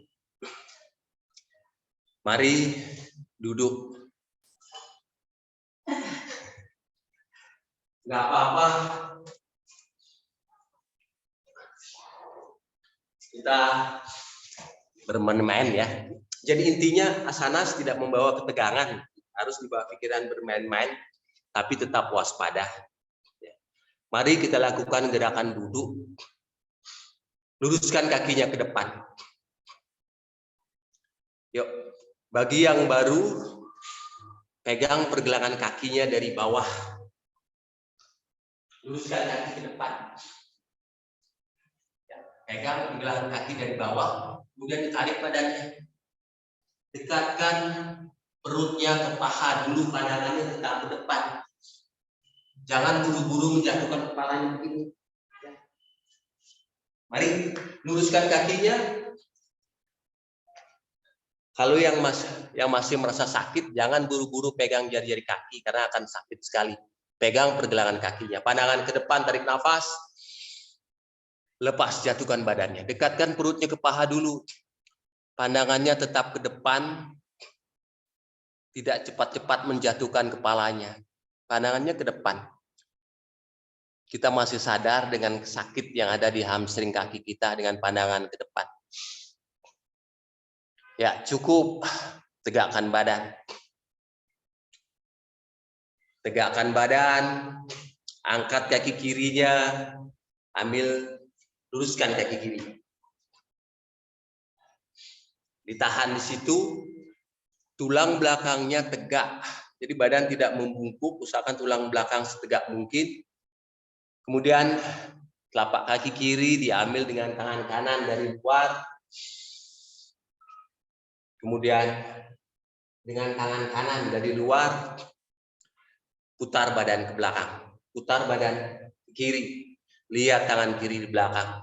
Mari duduk. Nggak apa-apa. Kita bermain-main ya. Jadi intinya asanas tidak membawa ketegangan. Harus dibawa pikiran bermain-main, tapi tetap waspada. Mari kita lakukan gerakan duduk. Luruskan kakinya ke depan. Yuk, bagi yang baru Pegang pergelangan kakinya dari bawah. Luruskan kaki ke depan. Ya, pegang pergelangan kaki dari bawah, kemudian ditarik badannya. Dekatkan perutnya ke paha dulu, pandangannya tetap ke depan. Jangan buru-buru menjatuhkan kepalanya begini. Ya. Mari luruskan kakinya. Kalau yang masih merasa sakit, jangan buru-buru pegang jari-jari kaki karena akan sakit sekali. Pegang pergelangan kakinya. Pandangan ke depan, tarik nafas. Lepas, jatuhkan badannya. Dekatkan perutnya ke paha dulu. Pandangannya tetap ke depan. Tidak cepat-cepat menjatuhkan kepalanya. Pandangannya ke depan. Kita masih sadar dengan sakit yang ada di hamstring kaki kita dengan pandangan ke depan. Ya, cukup. Tegakkan badan. Tegakkan badan. Angkat kaki kirinya. Ambil, luruskan kaki kiri. Ditahan di situ. Tulang belakangnya tegak. Jadi badan tidak membungkuk. Usahakan tulang belakang setegak mungkin. Kemudian telapak kaki kiri diambil dengan tangan kanan dari luar. Kemudian dengan tangan kanan dari luar, putar badan ke belakang. Putar badan ke kiri. Lihat tangan kiri di belakang.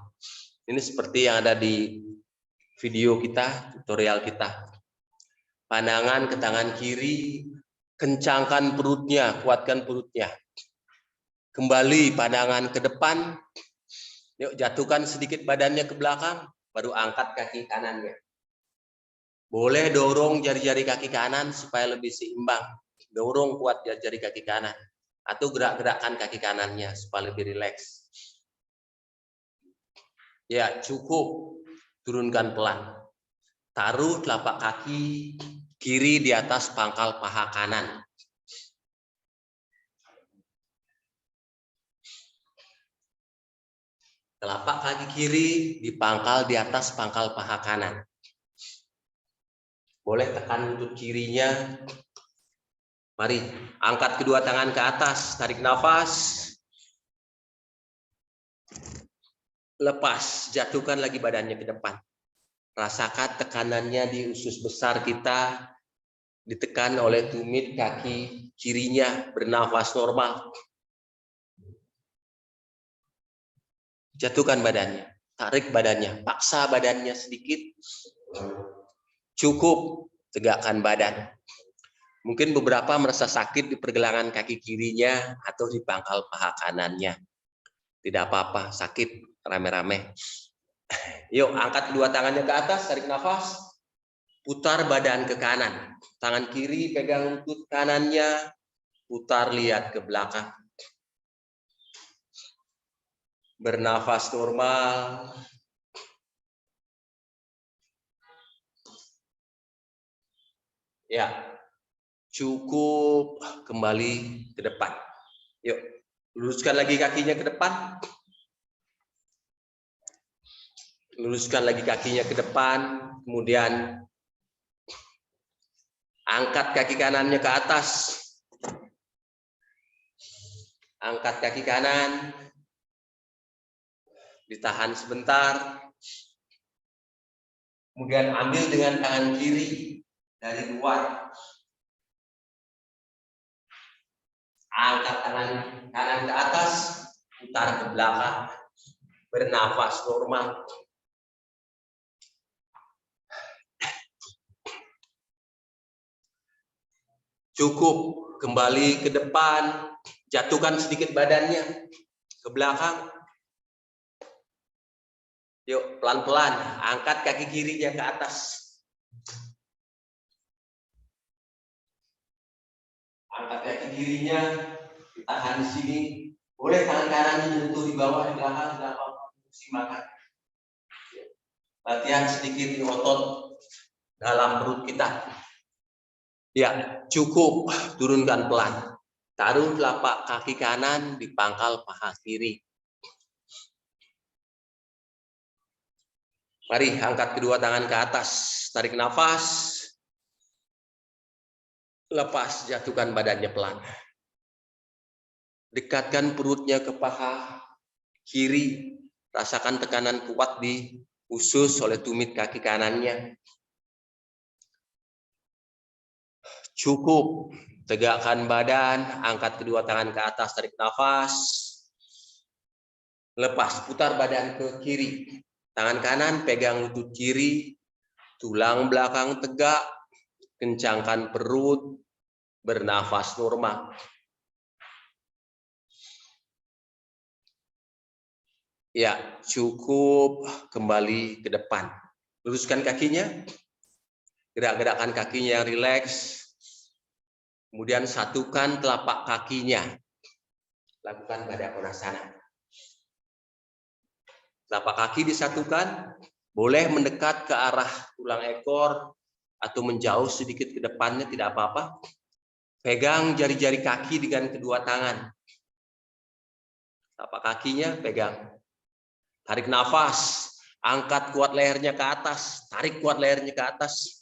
Ini seperti yang ada di video kita, tutorial kita. Pandangan ke tangan kiri, kencangkan perutnya, kuatkan perutnya. Kembali pandangan ke depan. Yuk, jatuhkan sedikit badannya ke belakang, baru angkat kaki kanannya. Boleh dorong jari-jari kaki kanan supaya lebih seimbang. Dorong kuat jari-jari kaki kanan. Atau gerak-gerakkan kaki kanannya supaya lebih rileks. Ya, cukup. Turunkan pelan. Taruh telapak kaki kiri di atas pangkal paha kanan. Telapak kaki kiri dipangkal di atas pangkal paha kanan. Boleh tekan lutut kirinya. Mari, angkat kedua tangan ke atas, tarik nafas. Lepas, jatuhkan lagi badannya ke depan. Rasakan tekanannya di usus besar kita, ditekan oleh tumit kaki kirinya, bernafas normal. Jatuhkan badannya, tarik badannya, paksa badannya sedikit. Cukup, tegakkan badan. Mungkin beberapa merasa sakit di pergelangan kaki kirinya atau di pangkal paha kanannya. Tidak apa-apa, sakit rame-rame. Yuk, angkat kedua tangannya ke atas, tarik nafas. Putar badan ke kanan. Tangan kiri pegang lutut kanannya, putar lihat ke belakang. Bernafas normal. Ya, cukup, kembali ke depan. Yuk, luruskan lagi kakinya ke depan. Luruskan lagi kakinya ke depan. Kemudian angkat kaki kanannya ke atas. Angkat kaki kanan. Ditahan sebentar. Kemudian ambil dengan tangan kiri dari luar. Angkat tangan kanan ke atas, putar ke belakang. Bernafas normal. Cukup, kembali ke depan, jatuhkan sedikit badannya ke belakang. Yuk, pelan-pelan, angkat kaki kirinya ke atas. Angkat kaki kirinya, ditahan di sini. Boleh tangan kanannya menyentuh di bawah, di belakang, tidak apa-apa. Simakan. Latihan sedikit di otot dalam perut kita. Ya, cukup, turunkan pelan. Taruh telapak kaki kanan di pangkal paha kiri. Mari, angkat kedua tangan ke atas. Tarik nafas. Lepas, jatuhkan badannya pelan. Dekatkan perutnya ke paha kiri. Rasakan tekanan kuat di usus oleh tumit kaki kanannya. Cukup. Tegakkan badan, angkat kedua tangan ke atas, tarik nafas. Lepas, putar badan ke kiri. Tangan kanan pegang lutut kiri, tulang belakang tegak, kencangkan perut, bernafas normal. Ya, cukup. Kembali ke depan. Luruskan kakinya. Gerak-gerakan kakinya yang rileks. Kemudian satukan telapak kakinya. Lakukan Baddha Konasana. Telapak kaki disatukan. Boleh mendekat ke arah tulang ekor atau menjauh sedikit ke depannya, tidak apa-apa. Pegang jari-jari kaki dengan kedua tangan. Telapak kakinya pegang. Tarik nafas. Angkat kuat lehernya ke atas. Tarik kuat lehernya ke atas.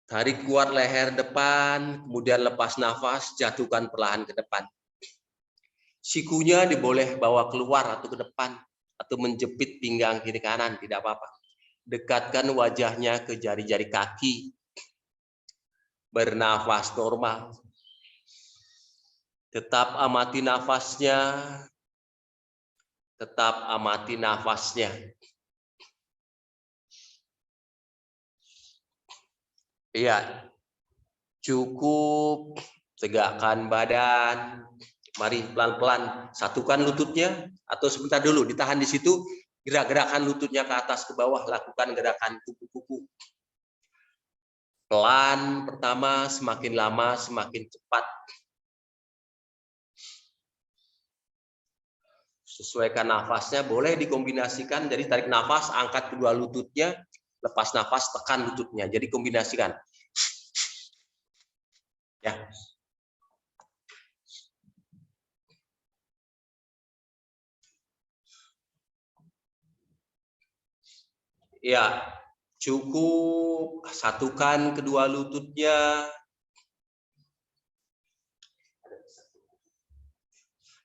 Tarik kuat leher depan, kemudian lepas nafas, jatuhkan perlahan ke depan. Sikunya diboleh bawa keluar atau ke depan, atau menjepit pinggang kiri kanan, tidak apa-apa. Dekatkan wajahnya ke jari-jari kaki. Bernafas normal. Tetap amati nafasnya. Tetap amati nafasnya. Iya, cukup. Tegakkan badan. Mari pelan-pelan satukan lututnya, atau sebentar dulu ditahan di situ. Gerak-gerakan lututnya ke atas ke bawah. Lakukan gerakan kuku-kuku. Pelan pertama, semakin lama semakin cepat. Sesuaikan nafasnya, boleh dikombinasikan. Jadi tarik nafas, angkat kedua lututnya. Lepas nafas, tekan lututnya. Jadi kombinasikan. Ya. Ya, cukup. Satukan kedua lututnya.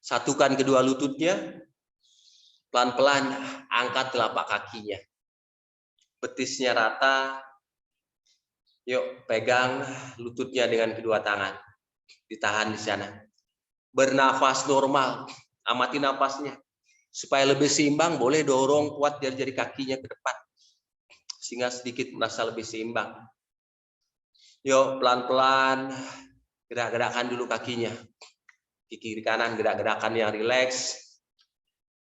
Satukan kedua lututnya. Pelan-pelan angkat telapak kakinya. Betisnya rata. Yuk, pegang lututnya dengan kedua tangan. Ditahan di sana. Bernafas normal. Amati nafasnya. Supaya lebih seimbang, boleh dorong kuat jari-jari kakinya ke depan. Sehingga sedikit merasa lebih seimbang. Yuk, pelan-pelan. Gerak-gerakan dulu kakinya. Di kiri kanan, gerak-gerakan yang rileks.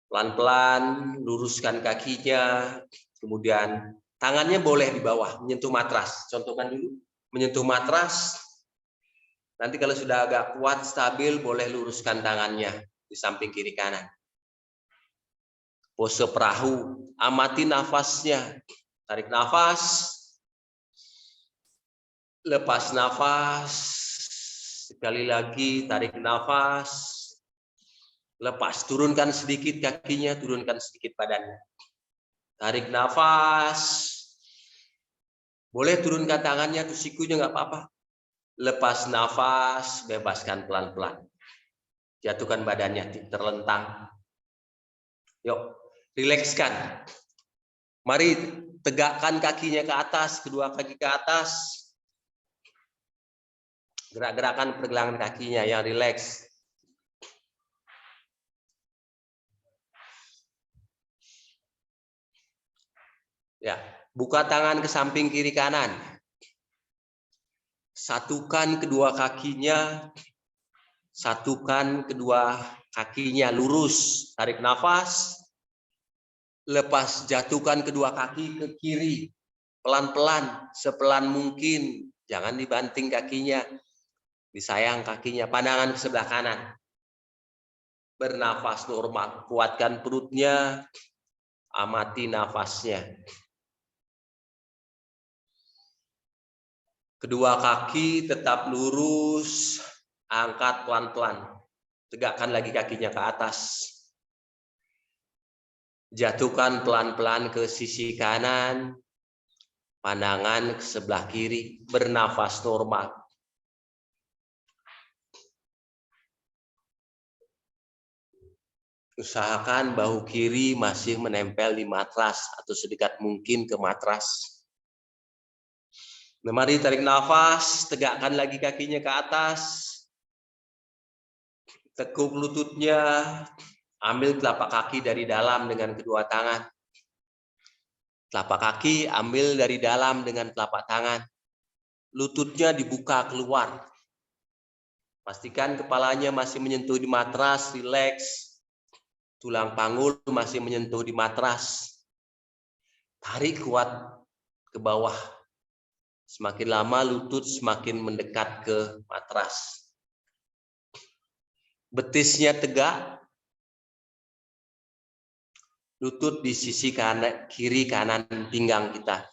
Pelan-pelan, luruskan kakinya. Kemudian tangannya boleh di bawah, menyentuh matras. Contohkan dulu, menyentuh matras. Nanti kalau sudah agak kuat, stabil, boleh luruskan tangannya di samping kiri kanan. Pose perahu, amati nafasnya. Tarik nafas. Lepas nafas. Sekali lagi, tarik nafas. Lepas, turunkan sedikit kakinya, turunkan sedikit badannya. Tarik nafas. Boleh turunkan tangannya atau sikunya, nggak apa-apa. Lepas nafas, bebaskan pelan-pelan. Jatuhkan badannya, terlentang. Yuk, rilekskan. Mari tegakkan kakinya ke atas, kedua kaki ke atas. Gerak-gerakan pergelangan kakinya yang rileks. Ya, buka tangan ke samping kiri kanan. Satukan kedua kakinya. Satukan kedua kakinya lurus. Tarik nafas. Lepas, jatuhkan kedua kaki ke kiri. Pelan-pelan, sepelan mungkin. Jangan dibanting kakinya. Disayang kakinya. Pandangan ke sebelah kanan. Bernafas normal. Kuatkan perutnya. Amati nafasnya. Kedua kaki tetap lurus, angkat pelan-pelan. Tegakkan lagi kakinya ke atas. Jatuhkan pelan-pelan ke sisi kanan. Pandangan ke sebelah kiri. Bernafas normal. Usahakan bahu kiri masih menempel di matras atau sedekat mungkin ke matras. Mari tarik nafas, tegakkan lagi kakinya ke atas. Tekuk lututnya, ambil telapak kaki dari dalam dengan kedua tangan. Telapak kaki ambil dari dalam dengan telapak tangan. Lututnya dibuka keluar. Pastikan kepalanya masih menyentuh di matras, rileks. Tulang panggul masih menyentuh di matras. Tarik kuat ke bawah. Semakin lama lutut semakin mendekat ke matras. Betisnya tegak. Lutut di sisi kanan, kiri kanan pinggang kita.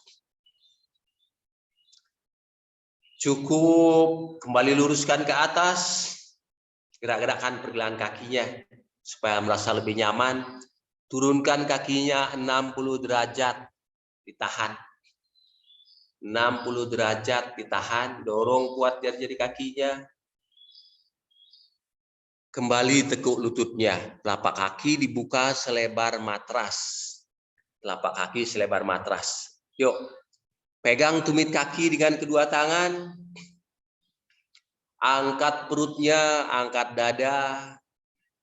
Cukup kembali luruskan ke atas. Gerak-gerakkan pergelangan kakinya supaya merasa lebih nyaman. Turunkan kakinya 60 derajat. Ditahan. 60 derajat ditahan, dorong kuat jari-jari kakinya. Kembali tekuk lututnya, telapak kaki dibuka selebar matras. Telapak kaki selebar matras. Yuk, pegang tumit kaki dengan kedua tangan. Angkat perutnya, angkat dada.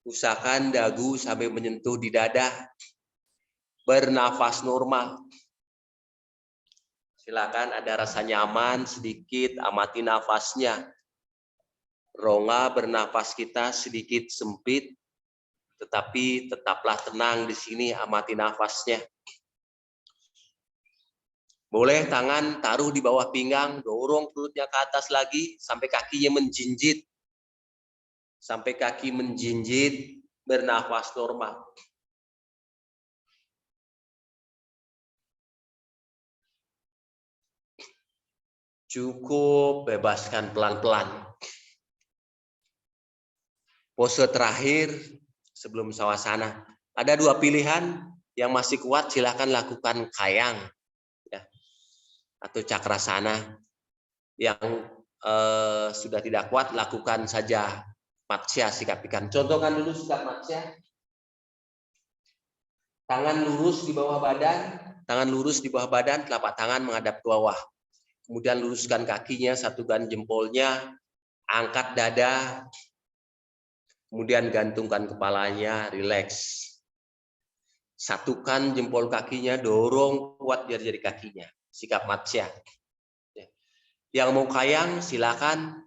Usahakan dagu sampai menyentuh di dada. Bernafas normal. Silakan ada rasa nyaman sedikit, amati nafasnya. Rongga bernafas kita sedikit sempit, tetapi tetaplah tenang di sini, amati nafasnya. Boleh tangan taruh di bawah pinggang, dorong perutnya ke atas lagi sampai kakinya menjinjit. Sampai kaki menjinjit, bernafas normal. Cukup bebaskan pelan-pelan. Pose terakhir sebelum sawasana. Ada dua pilihan, yang masih kuat silahkan lakukan kayang ya, atau cakrasana. Yang sudah tidak kuat lakukan saja matsya, sikap ikan. Contohkan dulu sikap matsya. Tangan lurus di bawah badan, telapak tangan menghadap ke bawah. Kemudian luruskan kakinya, satukan jempolnya, angkat dada, kemudian gantungkan kepalanya, rileks. Satukan jempol kakinya, dorong kuat jari-jari kakinya. Sikap matsya. Yang mau kayang silakan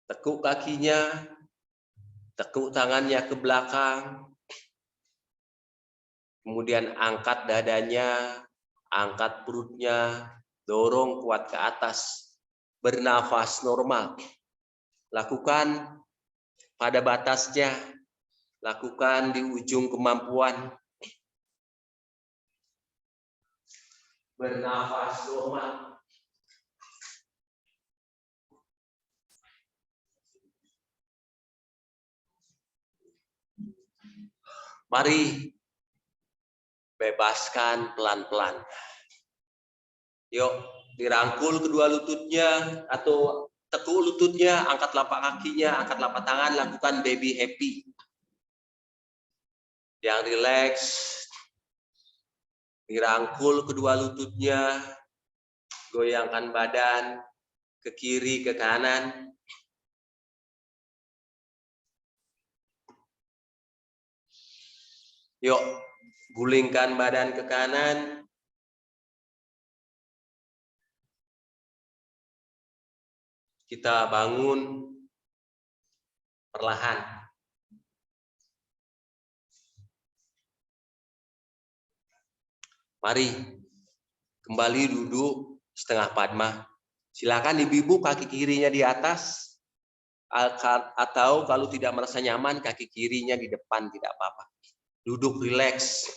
tekuk kakinya, tekuk tangannya ke belakang, kemudian angkat dadanya, angkat perutnya, dorong kuat ke atas, bernafas normal. Lakukan pada batasnya, lakukan di ujung kemampuan. Bernafas normal. Mari bebaskan pelan-pelan. Yuk, dirangkul kedua lututnya atau tekuk lututnya, angkat telapak kakinya, angkat telapak tangan, lakukan baby happy. Yang rileks, dirangkul kedua lututnya, goyangkan badan ke kiri, ke kanan. Yuk, gulingkan badan ke kanan. Kita bangun perlahan. Mari kembali duduk setengah padma. Silakan ibu-ibu kaki kirinya di atas, atau kalau tidak merasa nyaman kaki kirinya di depan, tidak apa-apa. Duduk rileks.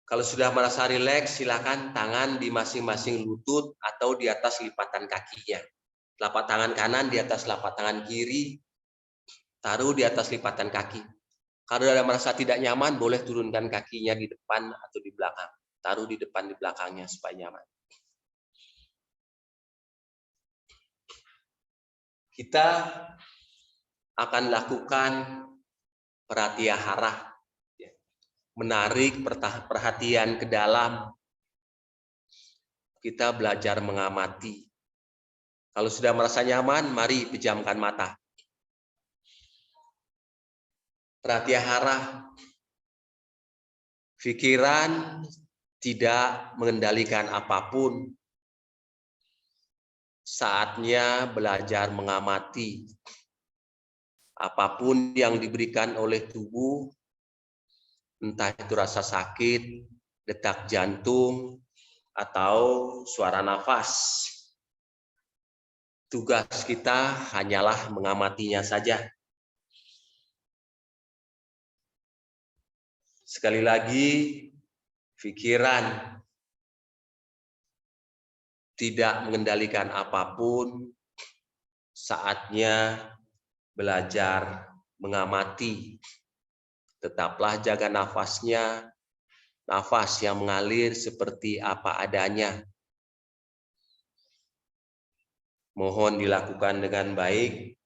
Kalau sudah merasa rileks, silakan tangan di masing-masing lutut atau di atas lipatan kakinya. Telapak tangan kanan di atas telapak tangan kiri, taruh di atas lipatan kaki. Kalau ada merasa tidak nyaman, boleh turunkan kakinya di depan atau di belakang. Taruh di depan, di belakangnya supaya nyaman. kita akan lakukan pratyahara, menarik perhatian ke dalam. Kita belajar mengamati. Kalau sudah merasa nyaman, mari pejamkan mata. Pratyahara, pikiran tidak mengendalikan apapun. Saatnya belajar mengamati. Apapun yang diberikan oleh tubuh, entah itu rasa sakit, detak jantung, atau suara nafas. Tugas kita hanyalah mengamatinya saja. Sekali lagi, pikiran tidak mengendalikan apapun, saatnya belajar mengamati. Tetaplah jaga nafasnya, nafas yang mengalir seperti apa adanya. Mohon dilakukan dengan baik.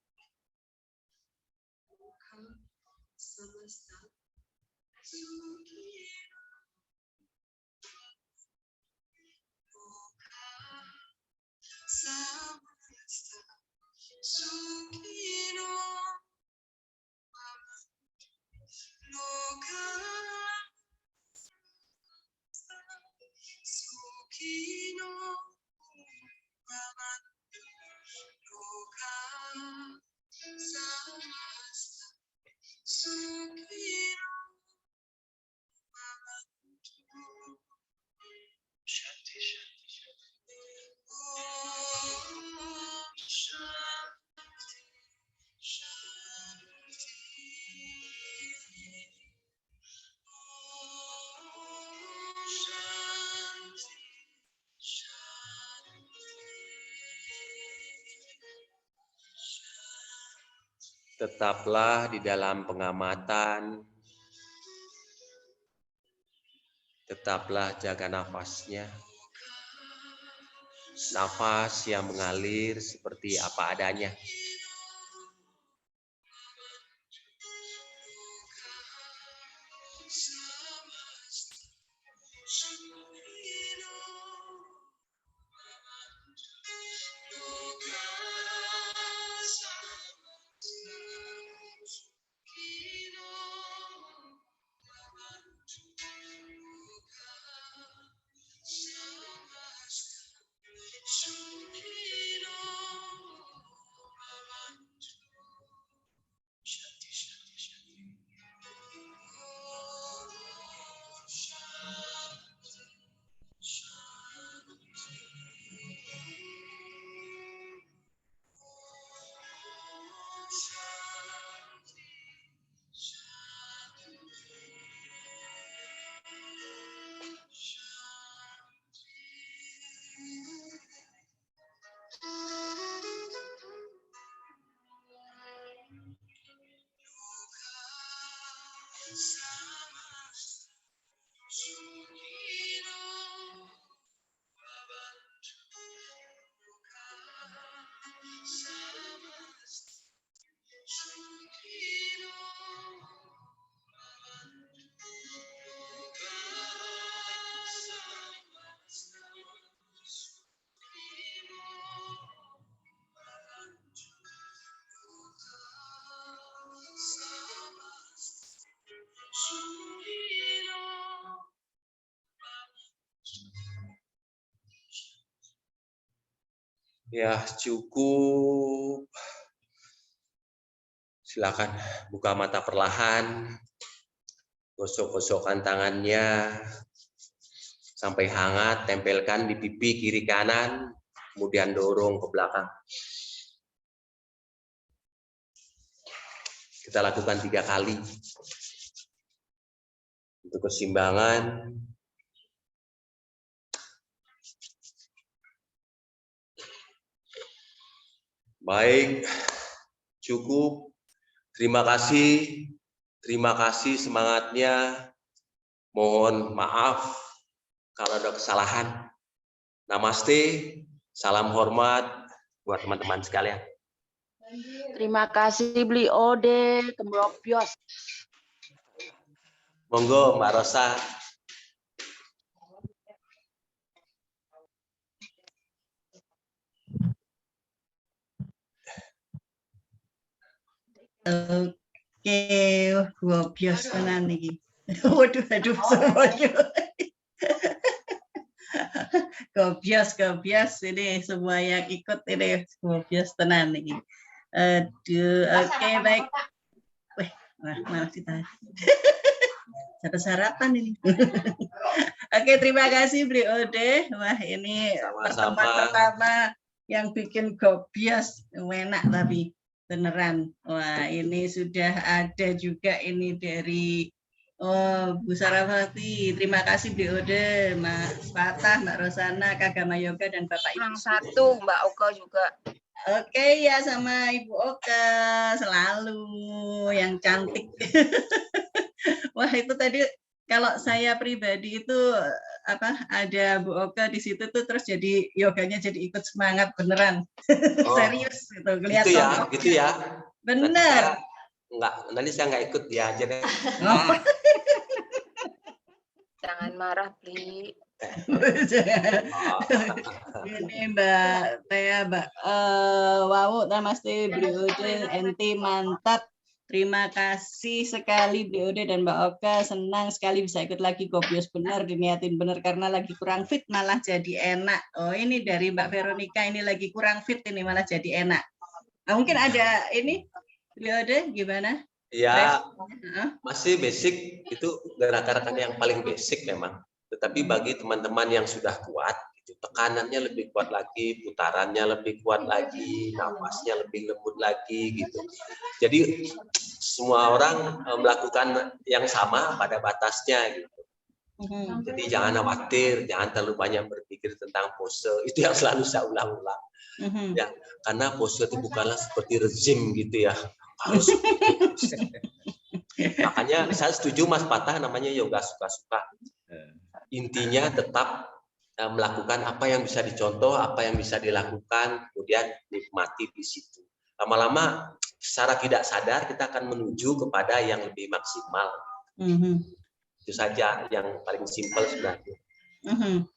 Tetaplah di dalam pengamatan. Tetaplah jaga nafasnya. Nafas yang mengalir seperti apa adanya. Ya, cukup. Silakan buka mata perlahan. Gosok-gosokkan tangannya sampai hangat, tempelkan di pipi kiri kanan, kemudian dorong ke belakang. Kita lakukan 3 kali. Untuk keseimbangan. Baik, cukup. Terima kasih semangatnya. Mohon maaf kalau ada kesalahan. Namaste, salam hormat buat teman-teman sekalian. Terima kasih beli ode kembropios. Monggo Mbak Rosa. Oke, gua bios tenan iki. Waduh, aduh semuanya. Gobios ini semua yang ikut ini gobios tenan iki. Aduh, oke baik. Wih, malah kita sarapan ini. Oke, terima kasih Bli Ode. Wah, ini pertemuan pertama yang bikin gobios enak tapi beneran. Wah, ini sudah ada juga ini dari Bu Saraswati. Terima kasih Bli Ode, Mas Fatah, Mbak Rosana, Kagama Yoga dan Bapak Ibu. Yang satu Mbak Oka juga. Oke ya, sama Ibu Oka selalu yang cantik. Wah, itu tadi kalau saya pribadi itu ada Bu Oka di situ tuh terus jadi yoganya jadi ikut semangat beneran. Oh, serius gitu kelihatan. Gitu ya. Bener. Nanti saya nggak ikut ya aja deh. Jangan marah, Bli. Ini Mbak Tea, Mbak Wawu, namaste Bli Ode, enti mantap. Terima kasih sekali Bli Ode dan Mbak Oka, senang sekali bisa ikut lagi gobios benar, diniatin benar karena lagi kurang fit malah jadi enak. Oh, ini dari Mbak Veronica, ini lagi kurang fit ini malah jadi enak. Nah, mungkin ada ini Bli Ode gimana? Ya, masih basic itu gerakan-gerakan yang paling basic memang. Tetapi bagi teman-teman yang sudah kuat, itu tekanannya lebih kuat lagi, putarannya lebih kuat lagi, napasnya lebih lembut lagi gitu. Jadi semua orang melakukan yang sama pada batasnya gitu. Jadi jangan khawatir, jangan terlalu banyak berpikir tentang pose. Itu yang selalu saya ulang-ulang. Ya, karena pose itu bukanlah seperti rezim gitu ya. Harus makanya saya setuju Mas Patah namanya yoga suka-suka. Intinya tetap melakukan apa yang bisa dicontoh, apa yang bisa dilakukan, kemudian nikmati di situ. Lama-lama secara tidak sadar kita akan menuju kepada yang lebih maksimal. Itu saja yang paling simpel sebenarnya.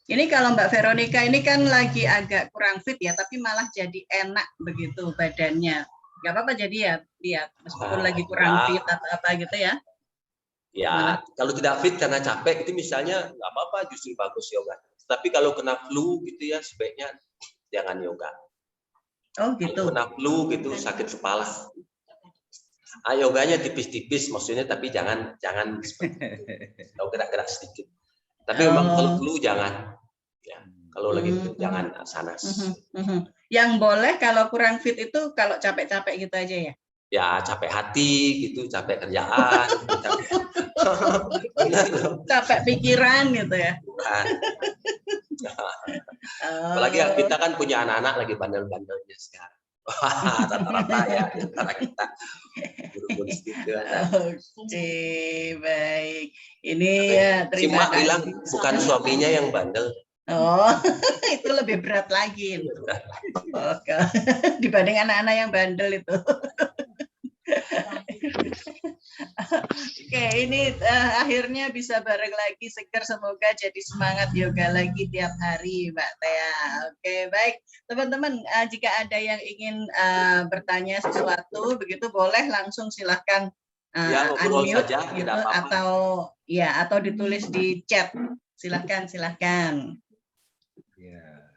Ini kalau Mbak Veronica ini kan lagi agak kurang fit ya, tapi malah jadi enak begitu badannya. Gak apa-apa jadi ya, lihat meskipun lagi kurang fit atau apa gitu ya. Ya, kalau tidak fit karena capek itu misalnya nggak apa-apa, justru bagus yoga. Tapi kalau kena flu gitu ya sebaiknya jangan yoga. Oh gitu. Kalau kena flu gitu sakit kepala. Yoganya tipis-tipis maksudnya, tapi jangan kalau gerak-gerak sedikit. Tapi memang kalau flu jangan. Ya, kalau lagi flu jangan sanas. Yang boleh kalau kurang fit itu kalau capek-capek gitu aja ya. Ya capek hati gitu, capek kerjaan, capek pikiran gitu ya. Apalagi kita kan punya anak-anak lagi bandel-bandelnya sekarang. Rata-rata ya antara kita guru-guru gitu. Oke, baik. Ini ya terima kasih. Bilang bukan suaminya yang bandel. Oh, itu lebih berat lagi. Oke. Dibanding anak-anak yang bandel itu. Oke, ini akhirnya bisa bareng lagi seger, semoga jadi semangat yoga lagi tiap hari Mbak Tea. Oke, baik teman-teman, jika ada yang ingin bertanya sesuatu begitu boleh langsung silahkan unmute saja, gitu atau ditulis di chat. Silahkan.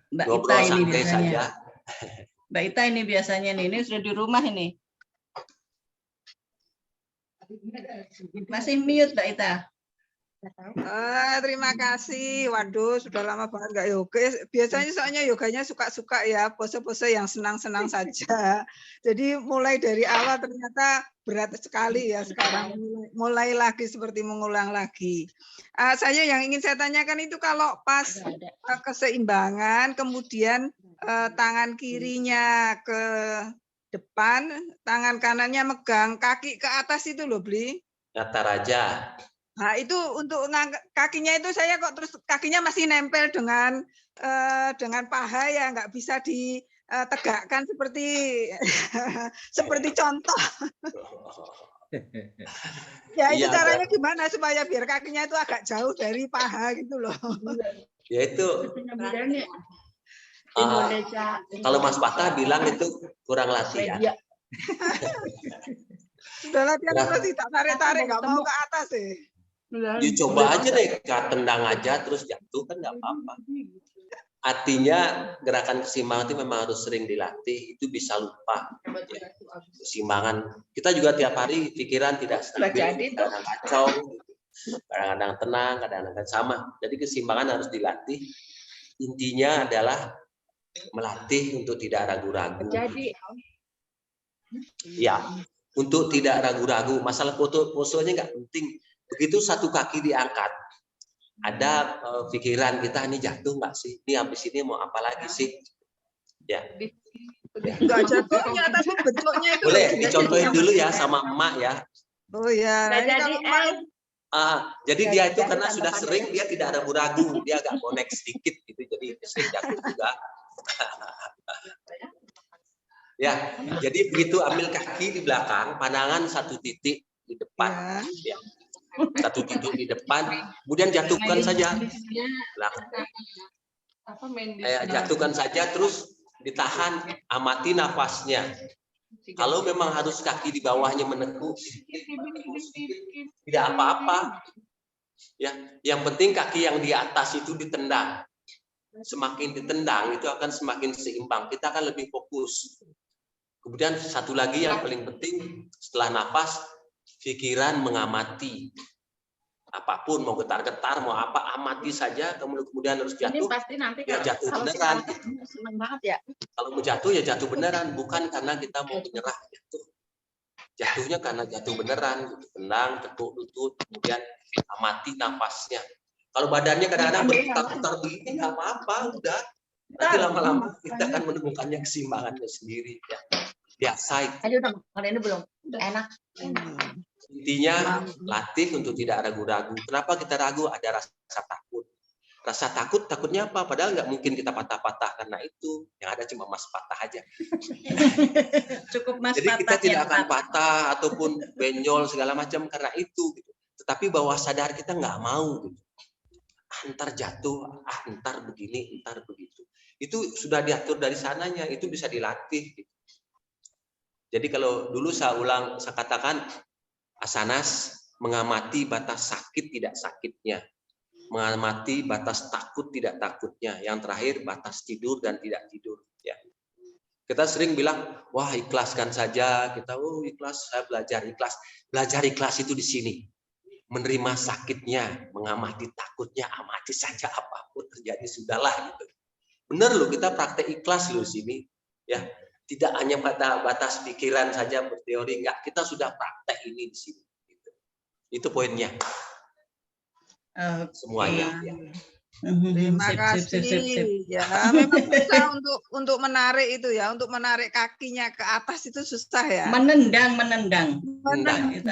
Mbak Ita ini biasanya. Mbak Ita ini biasanya nih, ini sudah di rumah ini. Masih mute Mbak Ita. Terima kasih. Waduh, sudah lama banget nggak yoga. Biasanya soalnya yoganya suka-suka ya, pose-pose yang senang-senang saja. Jadi mulai dari awal ternyata berat sekali ya sekarang. Mulai lagi seperti mengulang lagi. Saya yang ingin saya tanyakan itu kalau pas keseimbangan, kemudian tangan kirinya ke depan, tangan kanannya megang, kaki ke atas itu loh, Bli. Nyata raja. Nah, itu untuk kakinya itu saya kok terus kakinya masih nempel dengan paha ya, nggak bisa tegakkan seperti seperti contoh. Ya itu Iya, caranya gimana supaya biar kakinya itu agak jauh dari paha gitu loh. ya itu Indonesia. kalau Mas Patah bilang itu kurang latihan. Sudah latihan terus tidak tarik-tarik, nggak mau ke atas sih. Dicoba aja deh, tendang aja terus jatuh kan nggak apa-apa. Artinya gerakan keseimbangan itu memang harus sering dilatih, itu bisa lupa. Ya, keseimbangan. Kita juga tiap hari pikiran tidak stabil, kadang-kadang kacau, kadang-kadang tenang, kadang-kadang sama. Jadi keseimbangan harus dilatih. Intinya adalah melatih untuk tidak ragu-ragu. Ya, untuk tidak ragu-ragu. Masalah posenya nggak penting. Begitu satu kaki diangkat, ada pikiran kita ini jatuh nggak sih? Ini habis ini mau apa lagi sih? Ya. Enggak jatuhnya, tapi bentuknya itu. Boleh dicontohin dulu ya sama emak ya. Oh ya. Ini kalau Jadi dia itu karena sudah sering dia tidak ragu-ragu, dia agak connect sedikit gitu, jadi sering jatuh juga. Ya, jadi begitu ambil kaki di belakang, pandangan satu titik di depan. Ya. Satu titik di depan, kemudian jatuhkan saja. Jatuhkan saja, terus ditahan, amati nafasnya. Kalau memang harus kaki di bawahnya menekuk, tidak apa-apa. Ya, yang penting kaki yang di atas itu ditendang. Semakin ditendang itu akan semakin seimbang. Kita akan lebih fokus. Kemudian satu lagi yang paling penting setelah nafas, pikiran mengamati. Apapun mau getar-getar mau apa, amati saja. Kemudian harus jatuh. Ini pasti nanti ya jatuh beneran. Senang banget ya. Kalau mau jatuh ya jatuh beneran, bukan karena kita mau menyerah jatuh. Jatuhnya karena jatuh beneran, gitu. Tenang, tekuk lutut, kemudian amati nafasnya. Kalau badannya kadang-kadang berputar-putar begini nggak apa-apa, udah. Nanti lama-lama kita akan menemukannya keseimbangannya sendiri. Ya. Biasa. Tadi udah makan ini belum? Enak. Intinya latih untuk tidak ragu-ragu. Kenapa kita ragu? Ada rasa takut. Rasa takutnya apa? Padahal nggak mungkin kita patah-patah karena itu. Yang ada cuma Mas Patah aja. Cukup Mas Jadi Patah. kita tidak akan patah ataupun benjol segala macam karena itu. Gitu. Tetapi bawah sadar kita nggak mau. Gitu. Ntar jatuh, ntar begini, ntar begitu. Itu sudah diatur dari sananya. Itu bisa dilatih. Gitu. Jadi kalau dulu saya katakan asanas mengamati batas sakit tidak sakitnya, mengamati batas takut tidak takutnya, yang terakhir batas tidur dan tidak tidur. Ya. Kita sering bilang, wah ikhlaskan saja, kita ikhlas, saya belajar ikhlas. Belajar ikhlas itu di sini, menerima sakitnya, mengamati takutnya, amati saja apapun terjadi sudahlah gitu. Benar loh kita praktek ikhlas loh di sini, ya. Tidak hanya batas pikiran saja berteori, enggak, kita sudah praktek ini di sini. Gitu. Itu poinnya. Semuanya. Ya. Terima kasih. Ya, memang susah untuk menarik itu ya, untuk menarik kakinya ke atas itu susah ya. Menendang. Menendang.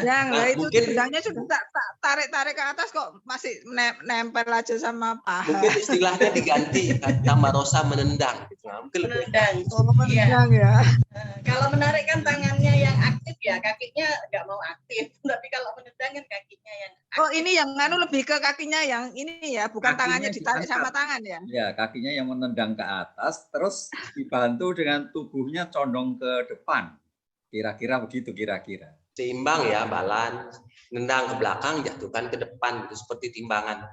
Lah itu mungkin tendangnya sudah tarik ke atas kok masih nempel aja sama paha. Mungkin istilahnya diganti kata Rosa menendang. Mungkin Menendang. Menendang ya. Kalau menarik kan tangannya yang aktif ya, kakinya nggak mau aktif. Tapi kalau menendang kan kakinya yang aktif. Oh ini yang lebih ke kakinya yang ini ya, bukan tangannya ditarik sama tangan ya? Ya, kakinya yang menendang ke atas, terus dibantu dengan tubuhnya condong ke depan. Kira-kira begitu, kira-kira. Seimbang ya, balance. Nendang ke belakang, jatuhkan ke depan, gitu, seperti timbangan.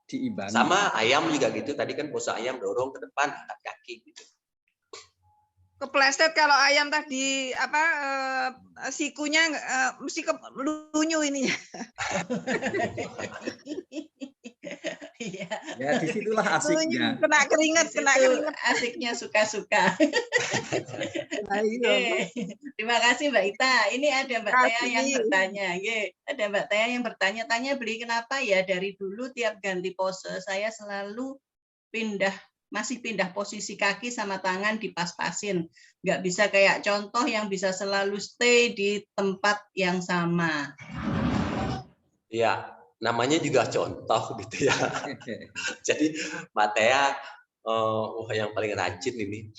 Diimbangi. Sama ayam juga gitu, tadi kan pose ayam dorong ke depan, angkat kaki. Gitu. Kepleset kalau ayam tadi sikunya mesti lunyu ini. Ya disitulah asiknya. Kena keringat. Asiknya suka-suka. Terima kasih Mbak Ita. Ini ada Mbak Tia yang bertanya. Ada Mbak Tia yang bertanya-tanya, beli kenapa ya dari dulu tiap ganti pose saya selalu masih pindah posisi kaki sama tangan dipas-pasin. Nggak bisa kayak contoh yang bisa selalu stay di tempat yang sama. Ya, namanya juga contoh gitu ya. Jadi Mbak Tia yang paling rajin ini.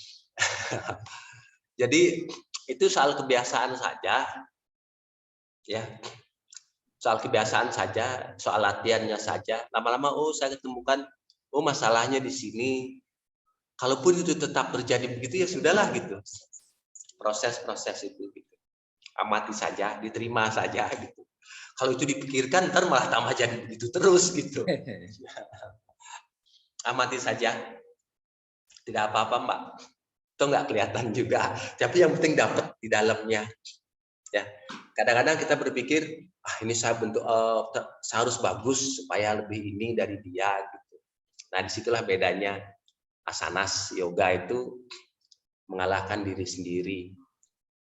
Jadi itu soal kebiasaan saja, ya. Soal kebiasaan saja, soal latihannya saja. Lama-lama, saya ketemukan, masalahnya di sini. Kalaupun itu tetap terjadi begitu, ya sudahlah gitu. Proses-proses itu, gitu. Amati saja, diterima saja, gitu. Kalau itu dipikirkan, ntar malah tambah jadi begitu terus, gitu. Amati saja. Tidak apa-apa, Mbak. Itu nggak kelihatan juga. Tapi yang penting dapat di dalamnya. Ya, kadang-kadang kita berpikir, ini saya saya harus bagus supaya lebih ini dari dia, gitu. Nah, disitulah bedanya asanas yoga itu mengalahkan diri sendiri.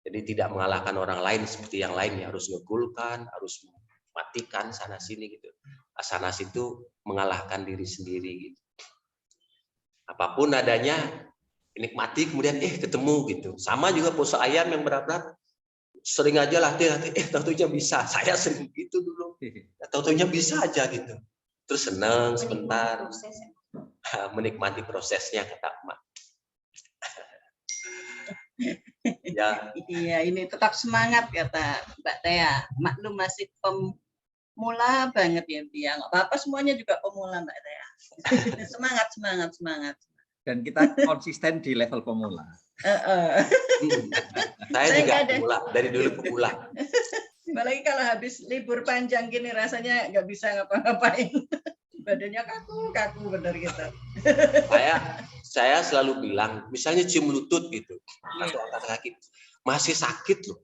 Jadi tidak mengalahkan orang lain seperti yang lain, ya harus ngegulkan, harus matikan sana sini gitu. Asanas itu mengalahkan diri sendiri gitu. Apapun adanya nikmati, kemudian ketemu gitu. Sama juga pose ayam yang berat-berat, sering aja latih, tentunya bisa. Saya sering gitu dulu. Tentunya bisa aja gitu. Terus senang sebentar. Menikmati prosesnya, kata Emak. Ya. Iya, ini tetap semangat kata Mbak Tea. Maklum masih pemula banget ya dia. Nggak apa-apa, semuanya juga pemula Mbak Tea. Semangat. Dan kita konsisten di level pemula. Saya juga pemula, dari dulu pemula. Apalagi kalau habis libur panjang gini rasanya nggak bisa ngapa-ngapain. Badannya kaku bener gitu. Saya selalu bilang, misalnya cium lutut gitu, atau angkat kaki, masih sakit loh,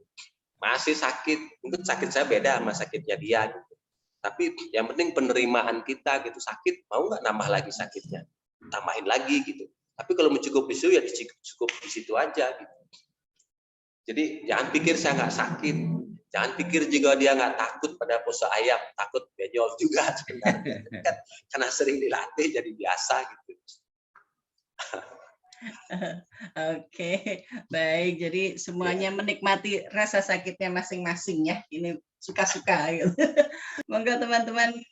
masih sakit. Mungkin sakit saya beda sama sakitnya dia gitu. Tapi yang penting penerimaan kita gitu. Sakit, mau nggak nambah lagi sakitnya, tambahin lagi gitu. Tapi kalau mencukupi itu ya cukup di situ aja gitu. Jadi jangan pikir saya nggak sakit. Jangan pikir juga dia nggak takut pada pose ayam, takut benjol juga sebenarnya. Karena sering dilatih jadi biasa gitu. Oke, baik. Jadi semuanya menikmati rasa sakitnya masing-masing ya. Ini suka-suka gitu. Monggo teman-teman